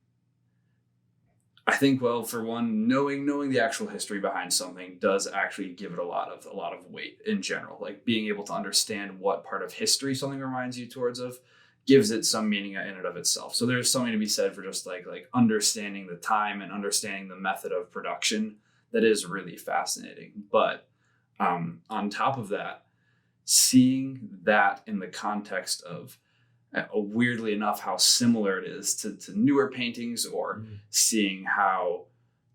S2: I think, well, for one, knowing the actual history behind something does actually give it a lot of weight in general. Like being able to understand what part of history something reminds you towards of gives it some meaning in and of itself. So there's something to be said for just like understanding the time and understanding the method of production that is really fascinating. But on top of that, seeing that in the context of weirdly enough how similar it is to newer paintings, or seeing how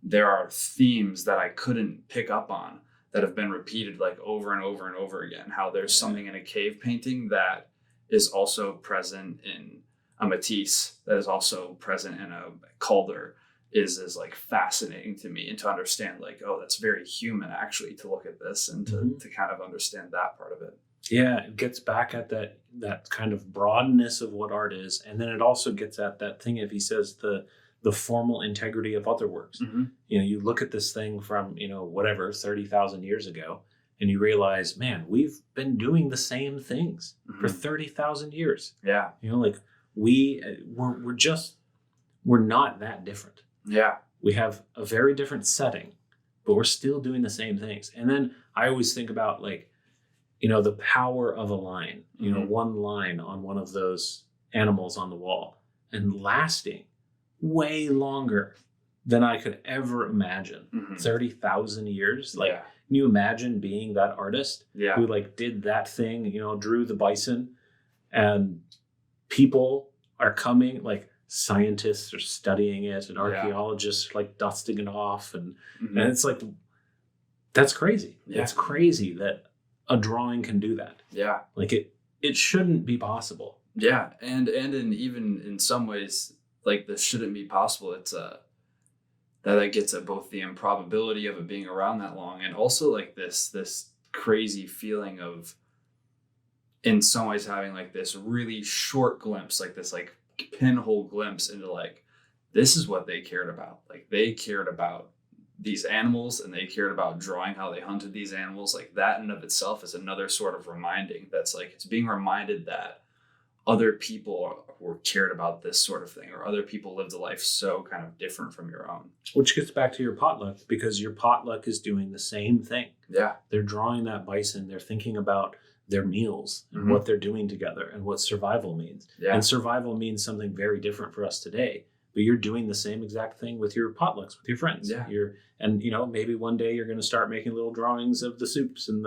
S2: there are themes that I couldn't pick up on that have been repeated like over and over and over again. How there's something in a cave painting that is also present in a Matisse, that is also present in a Calder, is like fascinating to me, and to understand like, oh, that's very human actually to look at this and to kind of understand that part of it.
S1: Yeah, it gets back at that kind of broadness of what art is, and then it also gets at that thing, if he says the formal integrity of other works. You look at this thing from 30,000 years ago, and you realize, man, we've been doing the same things for 30,000 years. Yeah, like we're not that different. Yeah, we have a very different setting, but we're still doing the same things. And then I always think about like, the power of a line, one line on one of those animals on the wall, and lasting way longer than I could ever imagine. 30,000 years. Like, can you imagine being that artist who like did that thing, drew the bison, and people are coming, like scientists are studying it and archaeologists are like dusting it off. And it's like, that's crazy. Yeah. It's crazy that a drawing can do that. Yeah. Like it shouldn't be possible.
S2: Yeah. And even in some ways, like this shouldn't be possible. It's that gets at both the improbability of it being around that long, and also like this crazy feeling of, in some ways, having like this really short glimpse, like this like pinhole glimpse into like this is what they cared about. Like they cared about these animals and they cared about drawing how they hunted these animals. Like that in of itself is another sort of reminding that's like, it's being reminded that other people were cared about this sort of thing, or other people lived a life so kind of different from your own.
S1: Which gets back to your potluck, because your potluck is doing the same thing.
S2: Yeah.
S1: They're drawing that bison. They're thinking about their meals and what they're doing together and what survival means.
S2: Yeah.
S1: And survival means something very different for us today. But you're doing the same exact thing with your potlucks with your friends.
S2: Yeah.
S1: And maybe one day you're going to start making little drawings of the soups and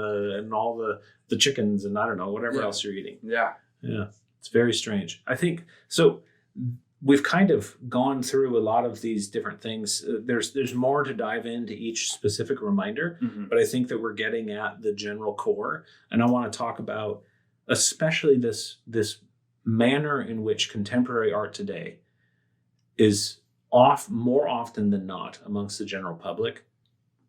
S1: all the chickens and I don't know, whatever else you're eating.
S2: Yeah.
S1: Yeah. It's very strange. I think so. We've kind of gone through a lot of these different things. There's more to dive into each specific reminder, but I think that we're getting at the general core. And I want to talk about especially this manner in which contemporary art today is more often than not amongst the general public,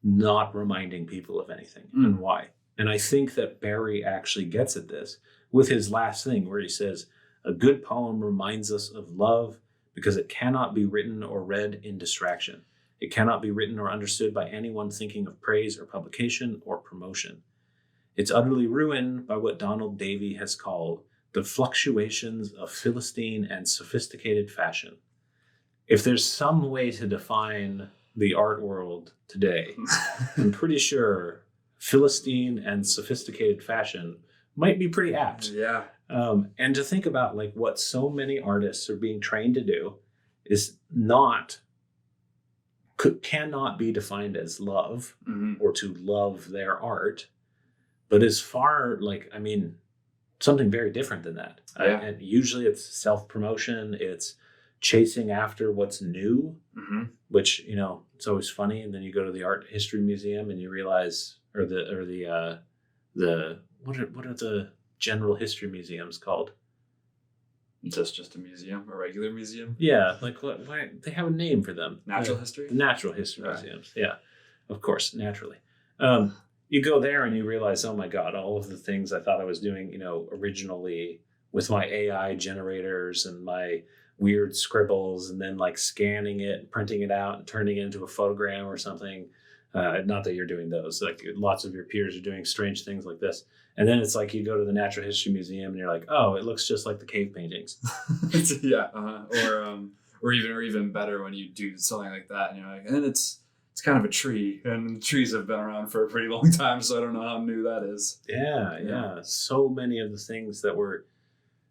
S1: not reminding people of anything and why. And I think that Berry actually gets at this with his last thing where he says, a good poem reminds us of love because it cannot be written or read in distraction. It cannot be written or understood by anyone thinking of praise or publication or promotion. It's utterly ruined by what Donald Davy has called the fluctuations of Philistine and sophisticated fashion. If there's some way to define the art world today, I'm pretty sure Philistine and sophisticated fashion might be pretty apt.
S2: Yeah.
S1: And to think about like what so many artists are being trained to do is cannot be defined as love or to love their art, but is far something very different than that.
S2: Yeah.
S1: And usually it's self-promotion, it's chasing after what's new, which, it's always funny. And then you go to the art history museum and you realize, what are the general history museums called?
S2: Just a museum, a regular museum?
S1: Yeah, why they have a name for them.
S2: Natural history?
S1: The natural history museums. Yeah, of course, naturally. You go there and you realize, oh my God, all of the things I thought I was doing, originally with my AI generators and my weird scribbles and then like scanning it, printing it out and turning it into a photogram or something. Not that you're doing those, like lots of your peers are doing strange things like this. And then it's like you go to the Natural History Museum and you're like, oh, it looks just like the cave paintings.
S2: Yeah. Or even better when you do something like that and you're like, and it's kind of a tree and trees have been around for a pretty long time. So I don't know how new that is.
S1: Yeah. So many of the things that we're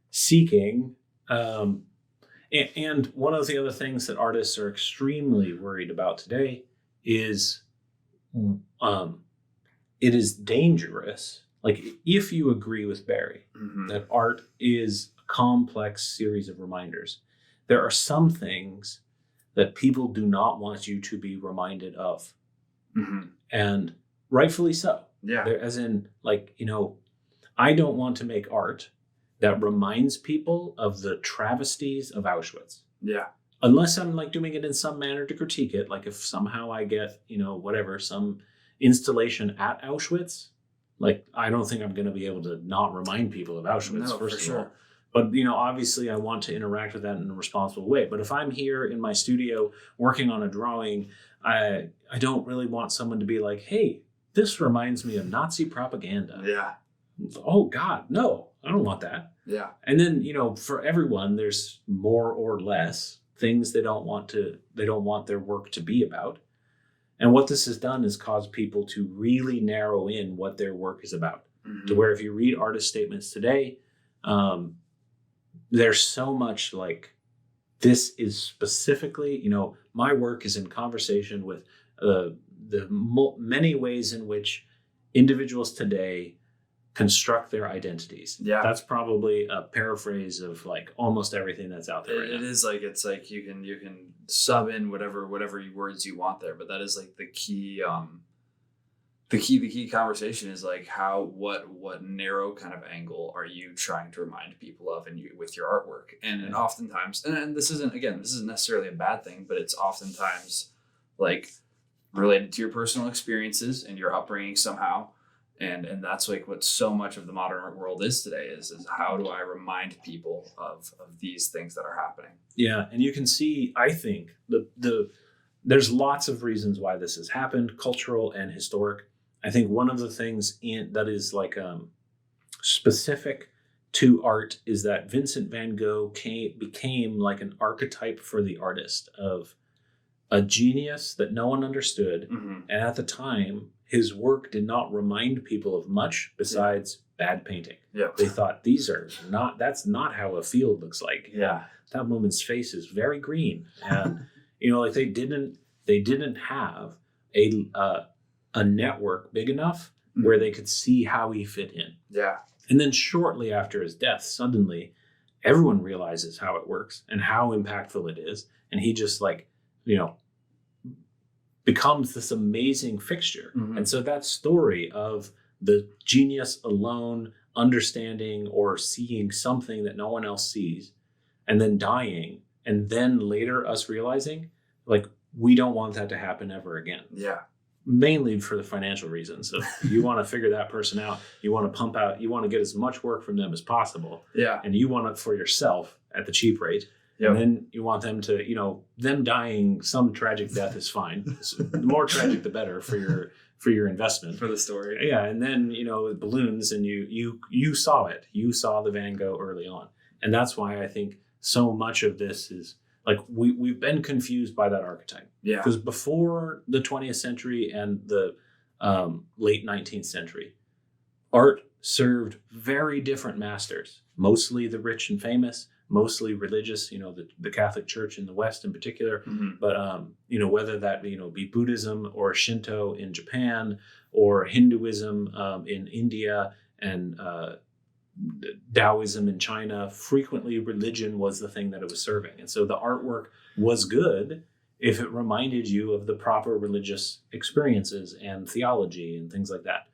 S1: seeking. And one of the other things that artists are extremely worried about today is it is dangerous. Like if you agree with Berry that art is a complex series of reminders, there are some things that people do not want you to be reminded of. And rightfully so.
S2: Yeah.
S1: As in, I don't want to make art that reminds people of the travesties of Auschwitz.
S2: Yeah.
S1: Unless I'm doing it in some manner to critique it, like if somehow I get, some installation at Auschwitz, I don't think I'm going to be able to not remind people of Auschwitz, first of all. But, obviously I want to interact with that in a responsible way. But if I'm here in my studio working on a drawing, I don't really want someone to be like, hey, this reminds me of Nazi propaganda.
S2: Yeah.
S1: Oh, God, no, I don't want that.
S2: Yeah.
S1: And then, for everyone, there's more or less things they don't want their work to be about. And what this has done is caused people to really narrow in what their work is about. To where if you read artist statements today, there's so much this is specifically, my work is in conversation with the many ways in which individuals today construct their identities.
S2: Yeah.
S1: That's probably a paraphrase of almost everything that's out there right now.
S2: It is it's you can sub in whatever words you want there, but that is the key the key conversation is what narrow kind of angle are you trying to remind people of with your artwork? And oftentimes, and this isn't necessarily a bad thing, but it's oftentimes related to your personal experiences and your upbringing somehow. And that's like what so much of the modern art world is today is how do I remind people of these things that are happening?
S1: Yeah, and you can see, I think, there's lots of reasons why this has happened, cultural and historic. I think one of the things that is like specific to art is that Vincent van Gogh became like an archetype for the artist of a genius that no one understood.
S2: Mm-hmm.
S1: And at the time, his work did not remind people of much besides bad painting.
S2: Yeah.
S1: They thought that's not how a field looks like.
S2: Yeah.
S1: That woman's face is very green. And, you know, like they didn't have a network big enough where they could see how he fit in.
S2: Yeah.
S1: And then shortly after his death, suddenly everyone realizes how it works and how impactful it is. And he just like, you know, becomes this amazing fixture.
S2: Mm-hmm.
S1: And so that story of the genius alone understanding or seeing something that no one else sees and then dying and then later us realizing like we don't want that to happen ever again.
S2: Yeah.
S1: Mainly for the financial reasons. So you want to figure that person out. You want to pump out, you want to get as much work from them as possible.
S2: Yeah.
S1: And you want it for yourself at the cheap rate.
S2: Yep.
S1: And then you want them to, you know, them dying some tragic death is fine. So the more tragic, the better for your investment.
S2: For the story.
S1: Yeah. And then, you know, balloons and you saw it. You saw the Van Gogh early on. And that's why I think so much of this is like we've been confused by that archetype.
S2: Yeah.
S1: Because before the 20th century and the late 19th century, art served very different masters, mostly the rich and famous, mostly religious, you know, the Catholic Church in the West in particular.
S2: Mm-hmm.
S1: But, you know, whether that, you know, be Buddhism or Shinto in Japan or Hinduism in India and Taoism in China, frequently religion was the thing that it was serving. And so the artwork was good if it reminded you of the proper religious experiences and theology and things like that.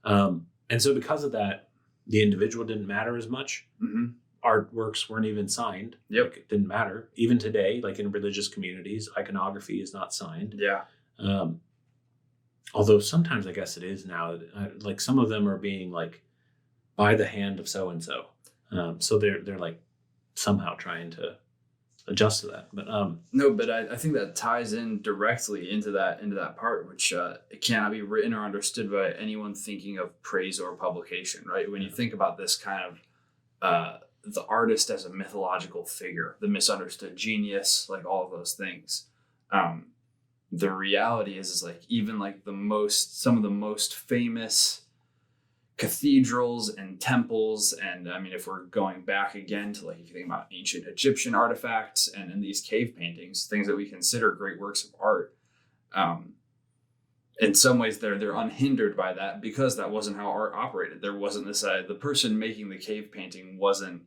S1: And so because of that, the individual didn't matter as much.
S2: Mm-hmm.
S1: Artworks weren't even signed.
S2: Yep.
S1: Like, it didn't matter. Even today, like in religious communities, iconography is not signed.
S2: Yeah.
S1: Although sometimes I guess it is now. Like some of them are being like by the hand of so-and-so. So they're like somehow trying to adjust to that. But
S2: no, but I think that ties in directly into that part, which it cannot be written or understood by anyone thinking of praise or publication, right? When you think about this kind of the artist as a mythological figure, the misunderstood genius, like all of those things. The reality is like even like some of the most famous cathedrals and temples, and I mean, if we're going back again to like if you think about ancient Egyptian artifacts and these cave paintings, things that we consider great works of art, in some ways they're unhindered by that because that wasn't how art operated. There wasn't this the person making the cave painting wasn't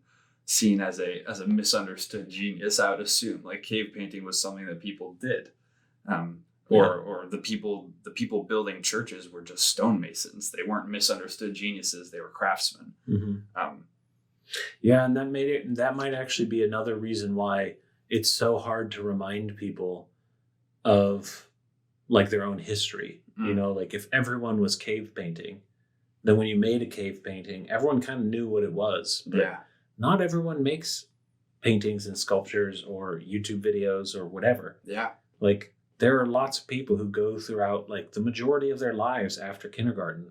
S2: seen as a misunderstood genius. I would assume like cave painting was something that people did. Or the people building churches were just stonemasons. They weren't misunderstood geniuses. They were craftsmen.
S1: Mm-hmm. Yeah, and that might actually be another reason why it's so hard to remind people of like their own history. You know, like if everyone was cave painting, then when you made a cave painting, everyone kind of knew what it was. But
S2: yeah.
S1: Not everyone makes paintings and sculptures or YouTube videos or whatever.
S2: Yeah.
S1: Like there are lots of people who go throughout like the majority of their lives after kindergarten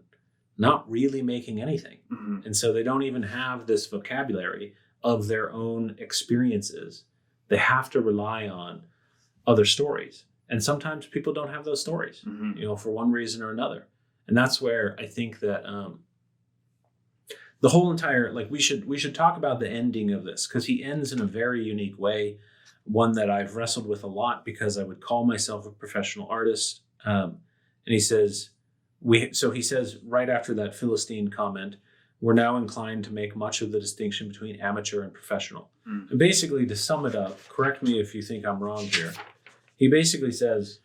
S1: not really making anything.
S2: Mm-hmm.
S1: And so they don't even have this vocabulary of their own experiences. They have to rely on other stories. And sometimes people don't have those stories,
S2: mm-hmm.
S1: you know, for one reason or another. And that's where I think that the whole entire, like we should talk about the ending of this because he ends in a very unique way. One that I've wrestled with a lot because I would call myself a professional artist. And he says, he says right after that Philistine comment, we're now inclined to make much of the distinction between amateur and professional. And basically to sum it up, correct me if you think I'm wrong here. He basically says,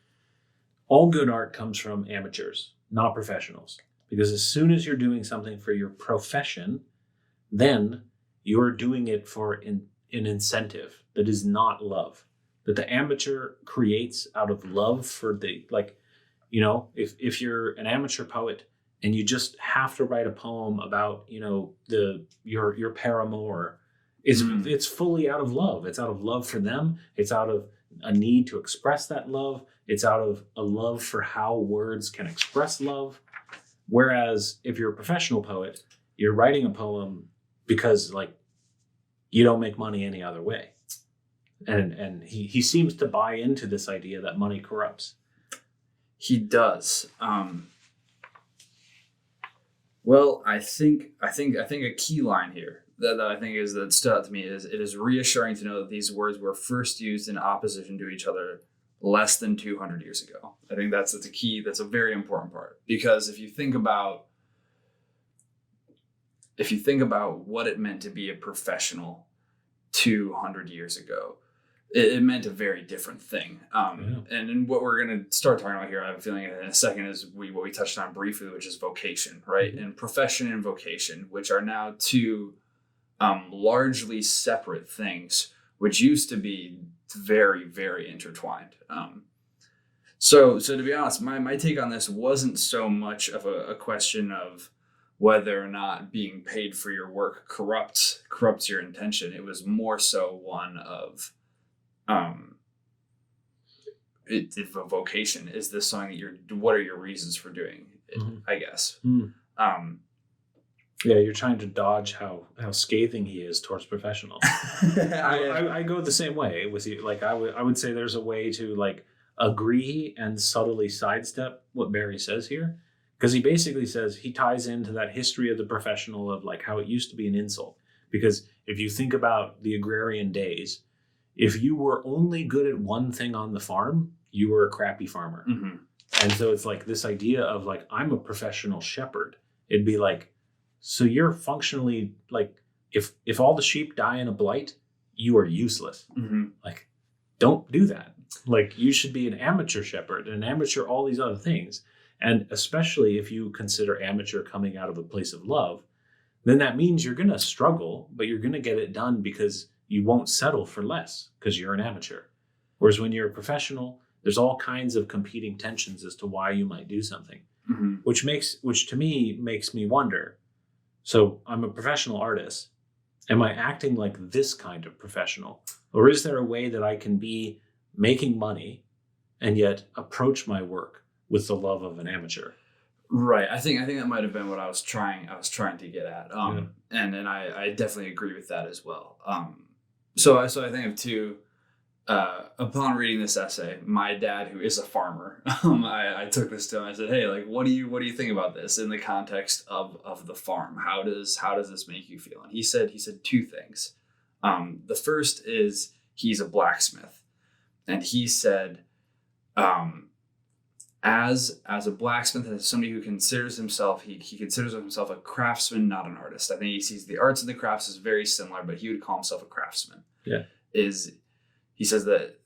S1: all good art comes from amateurs, not professionals. Because as soon as you're doing something for your profession, then you're doing it for an incentive that is not love. That the amateur creates out of love for the, like, you know, if you're an amateur poet and you just have to write a poem about, you know, your paramour, it's fully out of love. It's out of love for them. It's out of a need to express that love. It's out of a love for how words can express love. Whereas if you're a professional poet, you're writing a poem because like you don't make money any other way. And he seems to buy into this idea that money corrupts.
S2: He does. Well, I think a key line here that I think is that stood out to me is it is reassuring to know that these words were first used in opposition to each other less than 200 years ago. I think that's a key. That's a very important part, because if you think about what it meant to be a professional 200 years ago, it meant a very different thing. And what we're going to start talking about here, I have a feeling in a second, is what we touched on briefly, which is vocation, right? Mm-hmm. And profession and vocation, which are now two largely separate things, which used to be very, very intertwined. So to be honest, my take on this wasn't so much of a question of whether or not being paid for your work corrupts your intention. It was more so one of if a vocation, is this something that what are your reasons for doing it, I guess.
S1: Yeah, you're trying to dodge how scathing he is towards professionals. I go the same way with you. Like I would say there's a way to like agree and subtly sidestep what Berry says here, because he basically says he ties into that history of the professional of like how it used to be an insult. Because if you think about the agrarian days, if you were only good at one thing on the farm, you were a crappy farmer. Mm-hmm. And so it's like this idea of like, I'm a professional shepherd. It'd be like, so you're functionally like, if all the sheep die in a blight, you are useless. Mm-hmm. Like, don't do that. Like, you should be an amateur shepherd, an amateur, all these other things. And especially if you consider amateur coming out of a place of love, then that means you're going to struggle, but you're going to get it done because you won't settle for less because you're an amateur. Whereas when you're a professional, there's all kinds of competing tensions as to why you might do something, mm-hmm. which to me makes me wonder. So I'm a professional artist. Am I acting like this kind of professional? Or is there a way that I can be making money and yet approach my work with the love of an amateur?
S2: Right. I think that might have been what I was trying to get at. And I definitely agree with that as well. So I think of two, upon reading this essay, my dad, who is a farmer, I took this to him. I said, hey, like, what do you think about this in the context of the farm? How does this make you feel? And he said two things. The first is he's a blacksmith, and he said, as a blacksmith, as somebody who considers himself, he considers himself a craftsman, not an artist. I think he sees the arts and the crafts as very similar, but he would call himself a craftsman. Yeah. He says that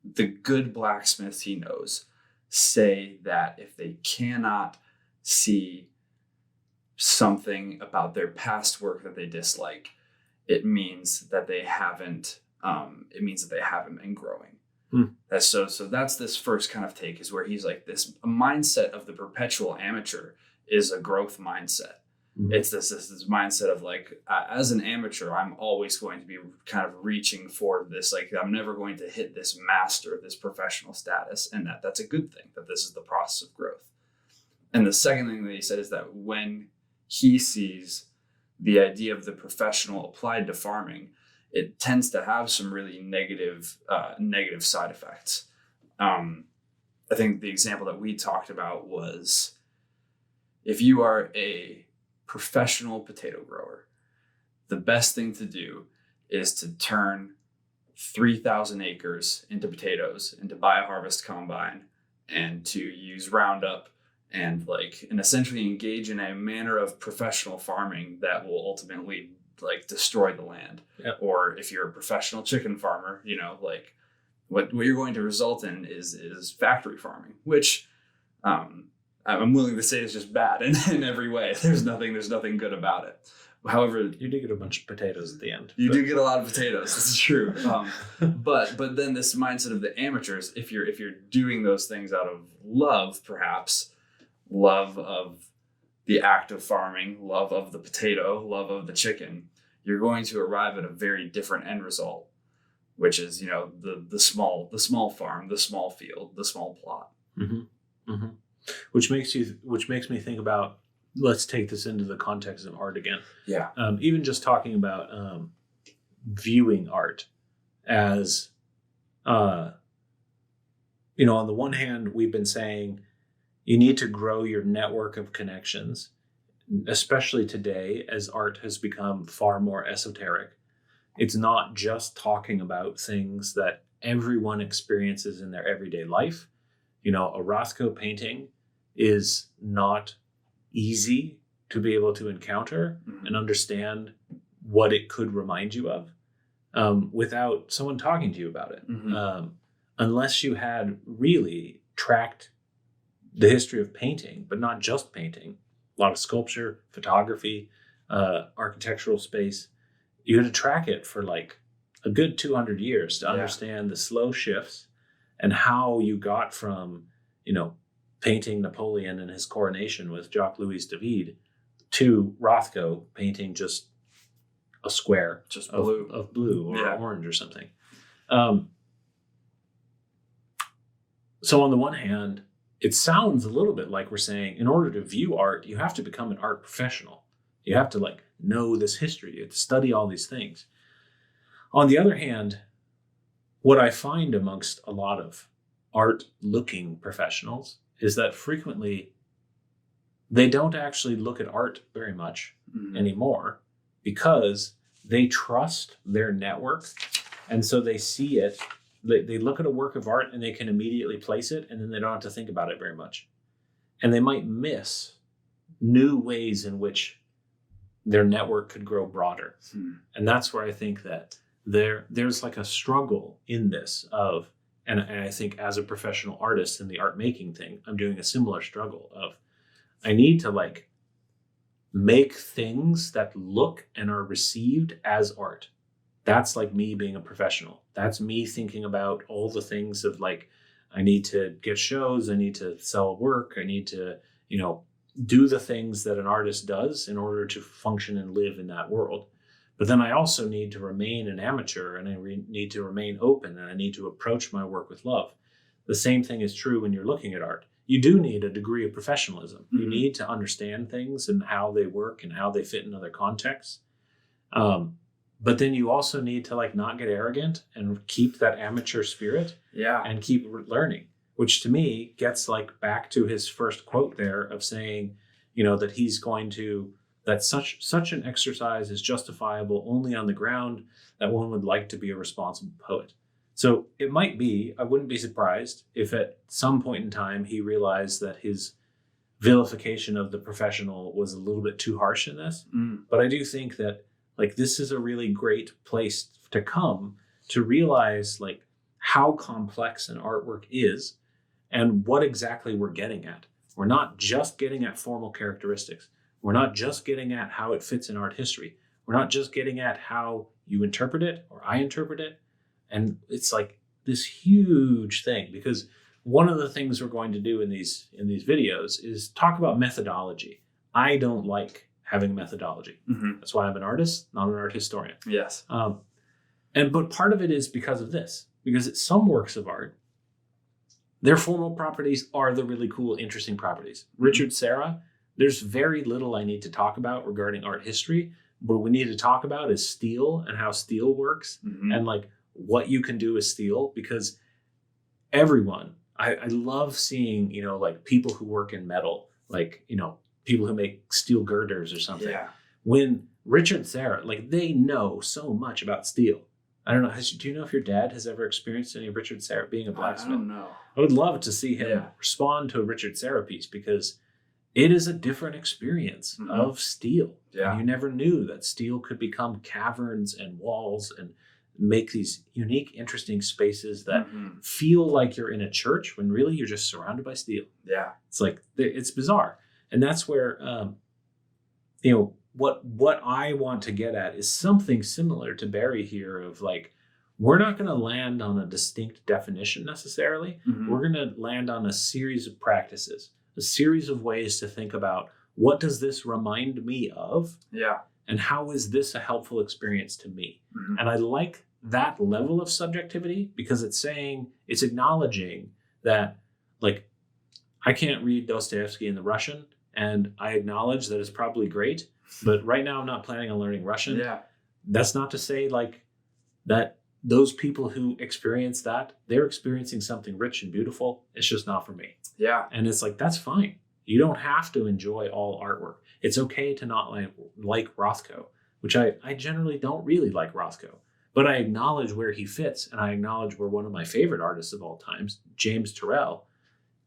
S2: the good blacksmiths he knows say that if they cannot see something about their past work that they dislike, it means that they haven't been growing. So that's this first kind of take, is where he's like, this mindset of the perpetual amateur is a growth mindset. Mm-hmm. It's this mindset of like, as an amateur, I'm always going to be kind of reaching for this, like, I'm never going to hit this master, this professional status, and that's a good thing, that this is the process of growth. And the second thing that he said is that when he sees the idea of the professional applied to farming, it tends to have some really negative side effects. I think the example that we talked about was, if you are a professional potato grower, the best thing to do is to turn 3,000 acres into potatoes, and to buy a harvest combine, and to use Roundup, and essentially engage in a manner of professional farming that will ultimately destroy the land. Yep. Or if you're a professional chicken farmer, what you're going to result in is factory farming, which I'm willing to say is just bad in every way. There's nothing good about it. However,
S1: you do get a bunch of potatoes at the end.
S2: You do get a lot of potatoes. This is true. But then this mindset of the amateurs, if you're doing those things out of love, perhaps love of the act of farming, love of the potato, love of the chicken, you're going to arrive at a very different end result, which is, the small farm, the small field, the small plot.
S1: Mm-hmm. Mm-hmm. Which makes me think about, let's take this into the context of art again.
S2: Yeah.
S1: Even just talking about viewing art as, on the one hand, we've been saying you need to grow your network of connections, especially today as art has become far more esoteric. It's not just talking about things that everyone experiences in their everyday life. A Rothko painting is not easy to be able to encounter and understand what it could remind you of without someone talking to you about it. Unless you had really tracked the history of painting, but not just painting, a lot of sculpture, photography, architectural space. You had to track it for like a good 200 years to understand the slow shifts and how you got from, painting Napoleon and his coronation with Jacques-Louis David to Rothko painting just a square
S2: just
S1: of blue or orange or something. So on the one hand, it sounds a little bit like we're saying, in order to view art, you have to become an art professional. You have to know this history. You have to study all these things. On the other hand, what I find amongst a lot of art-looking professionals is that frequently they don't actually look at art very much anymore because they trust their network. And so they see it, they look at a work of art and they can immediately place it, and then they don't have to think about it very much. And they might miss new ways in which their network could grow broader. And that's where I think that there's like a struggle in this of, and I think as a professional artist in the art making thing, I'm doing a similar struggle of, I need to make things that look and are received as art. That's like me being a professional. That's me thinking about all the things of I need to get shows, I need to sell work, I need to, do the things that an artist does in order to function and live in that world. But then I also need to remain an amateur, and I need to remain open, and I need to approach my work with love. The same thing is true when you're looking at art. You do need a degree of professionalism. You need to understand things and how they work and how they fit in other contexts. But then you also need to not get arrogant and keep that amateur spirit and keep learning, which to me gets back to his first quote there of saying, that he's going to, that such an exercise is justifiable only on the ground that one would like to be a responsible poet. So it might be, I wouldn't be surprised if at some point in time he realized that his vilification of the professional was a little bit too harsh in this. But I do think that this is a really great place to come to realize how complex an artwork is and what exactly we're getting at. We're not just getting at formal characteristics. We're not just getting at how it fits in art history. We're not just getting at how you interpret it or I interpret it. And it's this huge thing, because one of the things we're going to do in these videos is talk about methodology. I don't like having methodology. That's why I'm an artist, not an art historian.
S2: Yes.
S1: But part of it is because of this, because some works of art, their formal properties are the really cool, interesting properties. Richard Serra, there's very little I need to talk about regarding art history. What we need to talk about is steel and how steel works and what you can do with steel, because everyone, I love seeing, people who work in metal, people who make steel girders or something.
S2: Yeah.
S1: When Richard Serra, they know so much about steel. I don't know. Do you know if your dad has ever experienced any of Richard Serra being a blacksmith?
S2: I don't know.
S1: I would love to see him respond to a Richard Serra piece, because it is a different experience of steel.
S2: Yeah.
S1: And you never knew that steel could become caverns and walls and make these unique, interesting spaces that feel like you're in a church when really you're just surrounded by steel.
S2: Yeah.
S1: It's it's bizarre. And that's where, what I want to get at is something similar to Berry here of we're not going to land on a distinct definition necessarily. We're going to land on a series of practices, a series of ways to think about what does this remind me of?
S2: Yeah.
S1: And how is this a helpful experience to me?
S2: Mm-hmm.
S1: And I like that level of subjectivity because it's acknowledging that, like, I can't read Dostoevsky in the Russian, and I acknowledge that it's probably great, but right now I'm not planning on learning Russian.
S2: Yeah.
S1: That's not to say like that those people who experience that, they're experiencing something rich and beautiful. It's just not for me.
S2: Yeah.
S1: And it's like, that's fine. You don't have to enjoy all artwork. It's okay to not like Rothko, which I generally don't really like Rothko, but I acknowledge where he fits. And I acknowledge where one of my favorite artists of all times, James Turrell,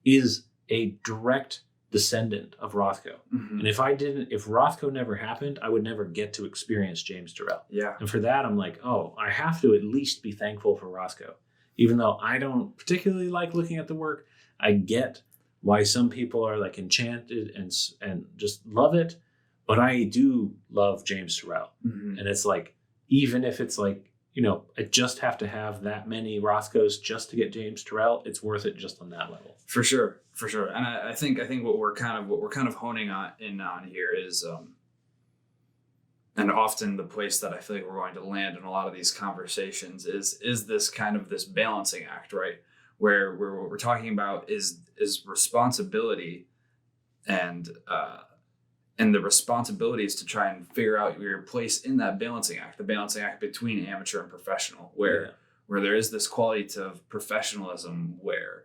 S1: is a direct descendant of Rothko.
S2: Mm-hmm.
S1: And if Rothko never happened, I would never get to experience James Turrell.
S2: Yeah.
S1: And for that, I'm like, oh, I have to at least be thankful for Rothko. Even though I don't particularly like looking at the work, I get why some people are like enchanted and just love it. But I do love James Turrell.
S2: Mm-hmm.
S1: And it's like, even if it's like, I just have to have that many Rothkos just to get James Turrell, it's worth it just on that level.
S2: For sure. And I think what we're kind of honing on here is, and often the place that I feel like we're going to land in a lot of these conversations is this kind of this balancing act, right? Where what we're talking about is responsibility, and the responsibility is to try and figure out your place in that balancing act, the balancing act between amateur and professional, where there is this quality to professionalism where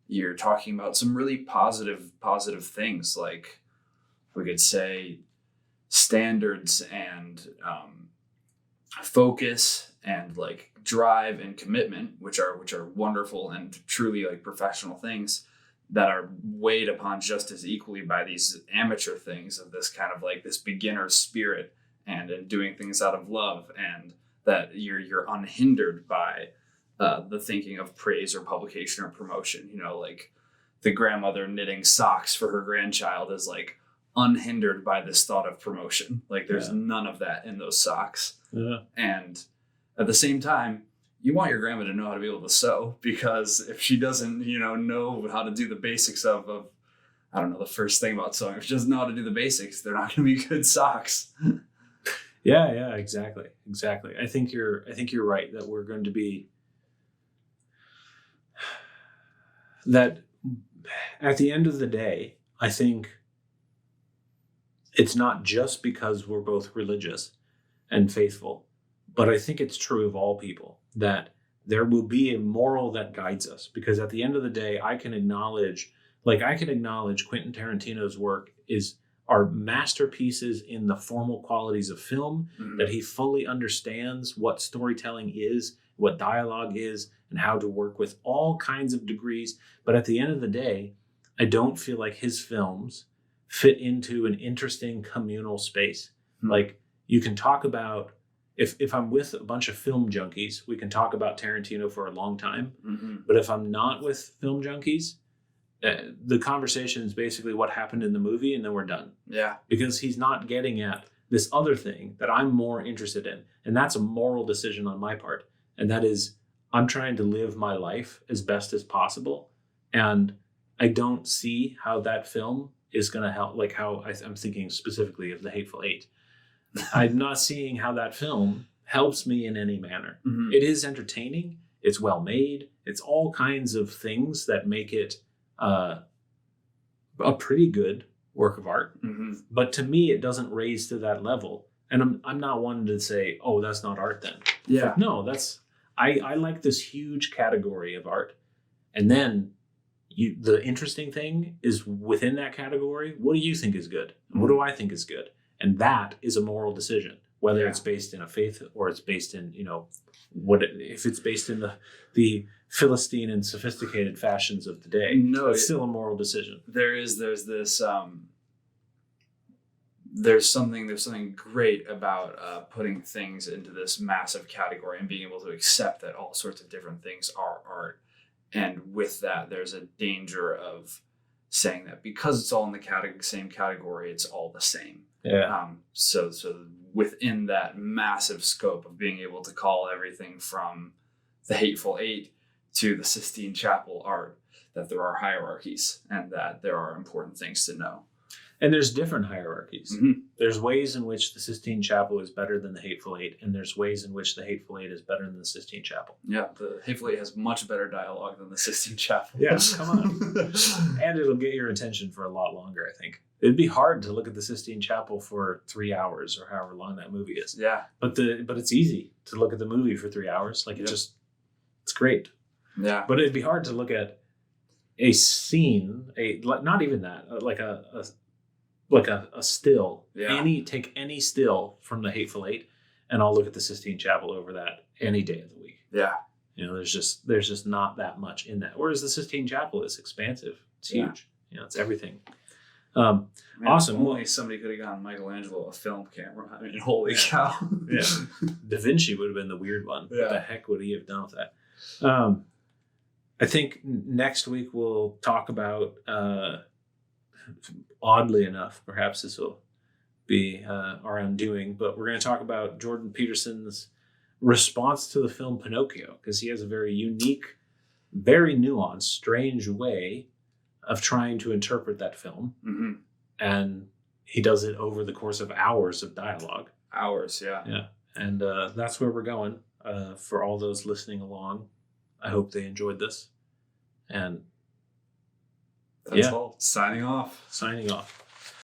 S2: you're talking about some really positive things, like we could say standards and focus and like drive and commitment, which are wonderful and truly like professional things that are weighed upon just as equally by these amateur things of this kind of like this beginner spirit and doing things out of love, and that you're unhindered by the thinking of praise or publication or promotion. Like the grandmother knitting socks for her grandchild is like unhindered by this thought of promotion. Like there's none of that in those socks.
S1: Yeah.
S2: And at the same time, you want your grandma to know how to be able to sew, because if she doesn't, know how to do the basics of I don't know, the first thing about sewing, if she doesn't know how to do the basics, they're not going to be good socks.
S1: Yeah, exactly. I think you're right that we're going to be that at the end of the day, I think it's not just because we're both religious and faithful, but I think it's true of all people that there will be a moral that guides us, because at the end of the day, I can acknowledge Quentin Tarantino's work are masterpieces in the formal qualities of film, that he fully understands what storytelling is, what dialogue is, and how to work with all kinds of degrees. But at the end of the day, I don't feel like his films fit into an interesting communal space. Like, you can talk about, if I'm with a bunch of film junkies, we can talk about Tarantino for a long time. But if I'm not with film junkies, the conversation is basically what happened in the movie, and then we're done.
S2: Yeah.
S1: Because he's not getting at this other thing that I'm more interested in. And that's a moral decision on my part. And that is, I'm trying to live my life as best as possible. And I don't see how that film is going to help, like how I'm thinking specifically of The Hateful Eight. I'm not seeing how that film helps me in any manner. It is entertaining. It's well made. It's all kinds of things that make it a pretty good work of art. But to me, it doesn't raise to that level. And I'm not one to say, oh, that's not art then.
S2: Yeah.
S1: Like, no, I like this huge category of art. And then the interesting thing is, within that category, what do you think is good? And what do I think is good? And that is a moral decision, whether it's based in a faith or it's based in, if it's based in the Philistine and sophisticated fashions of the day. No, it's still a moral decision.
S2: There's something great about putting things into this massive category and being able to accept that all sorts of different things are art. And with that, there's a danger of saying that because it's all in the same category, it's all the same.
S1: Yeah.
S2: So within that massive scope of being able to call everything from the Hateful Eight to the Sistine Chapel art, that there are hierarchies and that there are important things to know.
S1: And there's different hierarchies.
S2: Mm-hmm.
S1: There's ways in which the Sistine Chapel is better than the Hateful Eight, and there's ways in which the Hateful Eight is better than the Sistine Chapel.
S2: Yeah, the Hateful Eight has much better dialogue than the Sistine Chapel.
S1: Yeah, come on. And it'll get your attention for a lot longer, I think. It'd be hard to look at the Sistine Chapel for 3 hours or however long that movie is.
S2: Yeah.
S1: But it's easy to look at the movie for 3 hours. Like it's great.
S2: Yeah.
S1: But it'd be hard to look at a scene, not even that, like a still.
S2: Yeah.
S1: Take any still from the Hateful Eight, and I'll look at the Sistine Chapel over that any day of the week.
S2: Yeah.
S1: There's just not that much in that. Whereas the Sistine Chapel is expansive. It's huge. It's everything.
S2: Man,
S1: awesome.
S2: Only somebody could have gotten Michelangelo a film camera. I mean, holy cow.
S1: Yeah. Da Vinci would have been the weird one.
S2: Yeah.
S1: What the heck would he have done with that? I think next week we'll talk about, oddly enough, perhaps this will be our undoing, but we're going to talk about Jordan Peterson's response to the film Pinocchio, because he has a very unique, very nuanced, strange way of trying to interpret that film.
S2: Mm-hmm.
S1: And he does it over the course of hours of dialogue.
S2: Hours, yeah.
S1: Yeah. And that's where we're going. For all those listening along, I hope they enjoyed this. And
S2: That's all. Signing off.
S1: Signing off.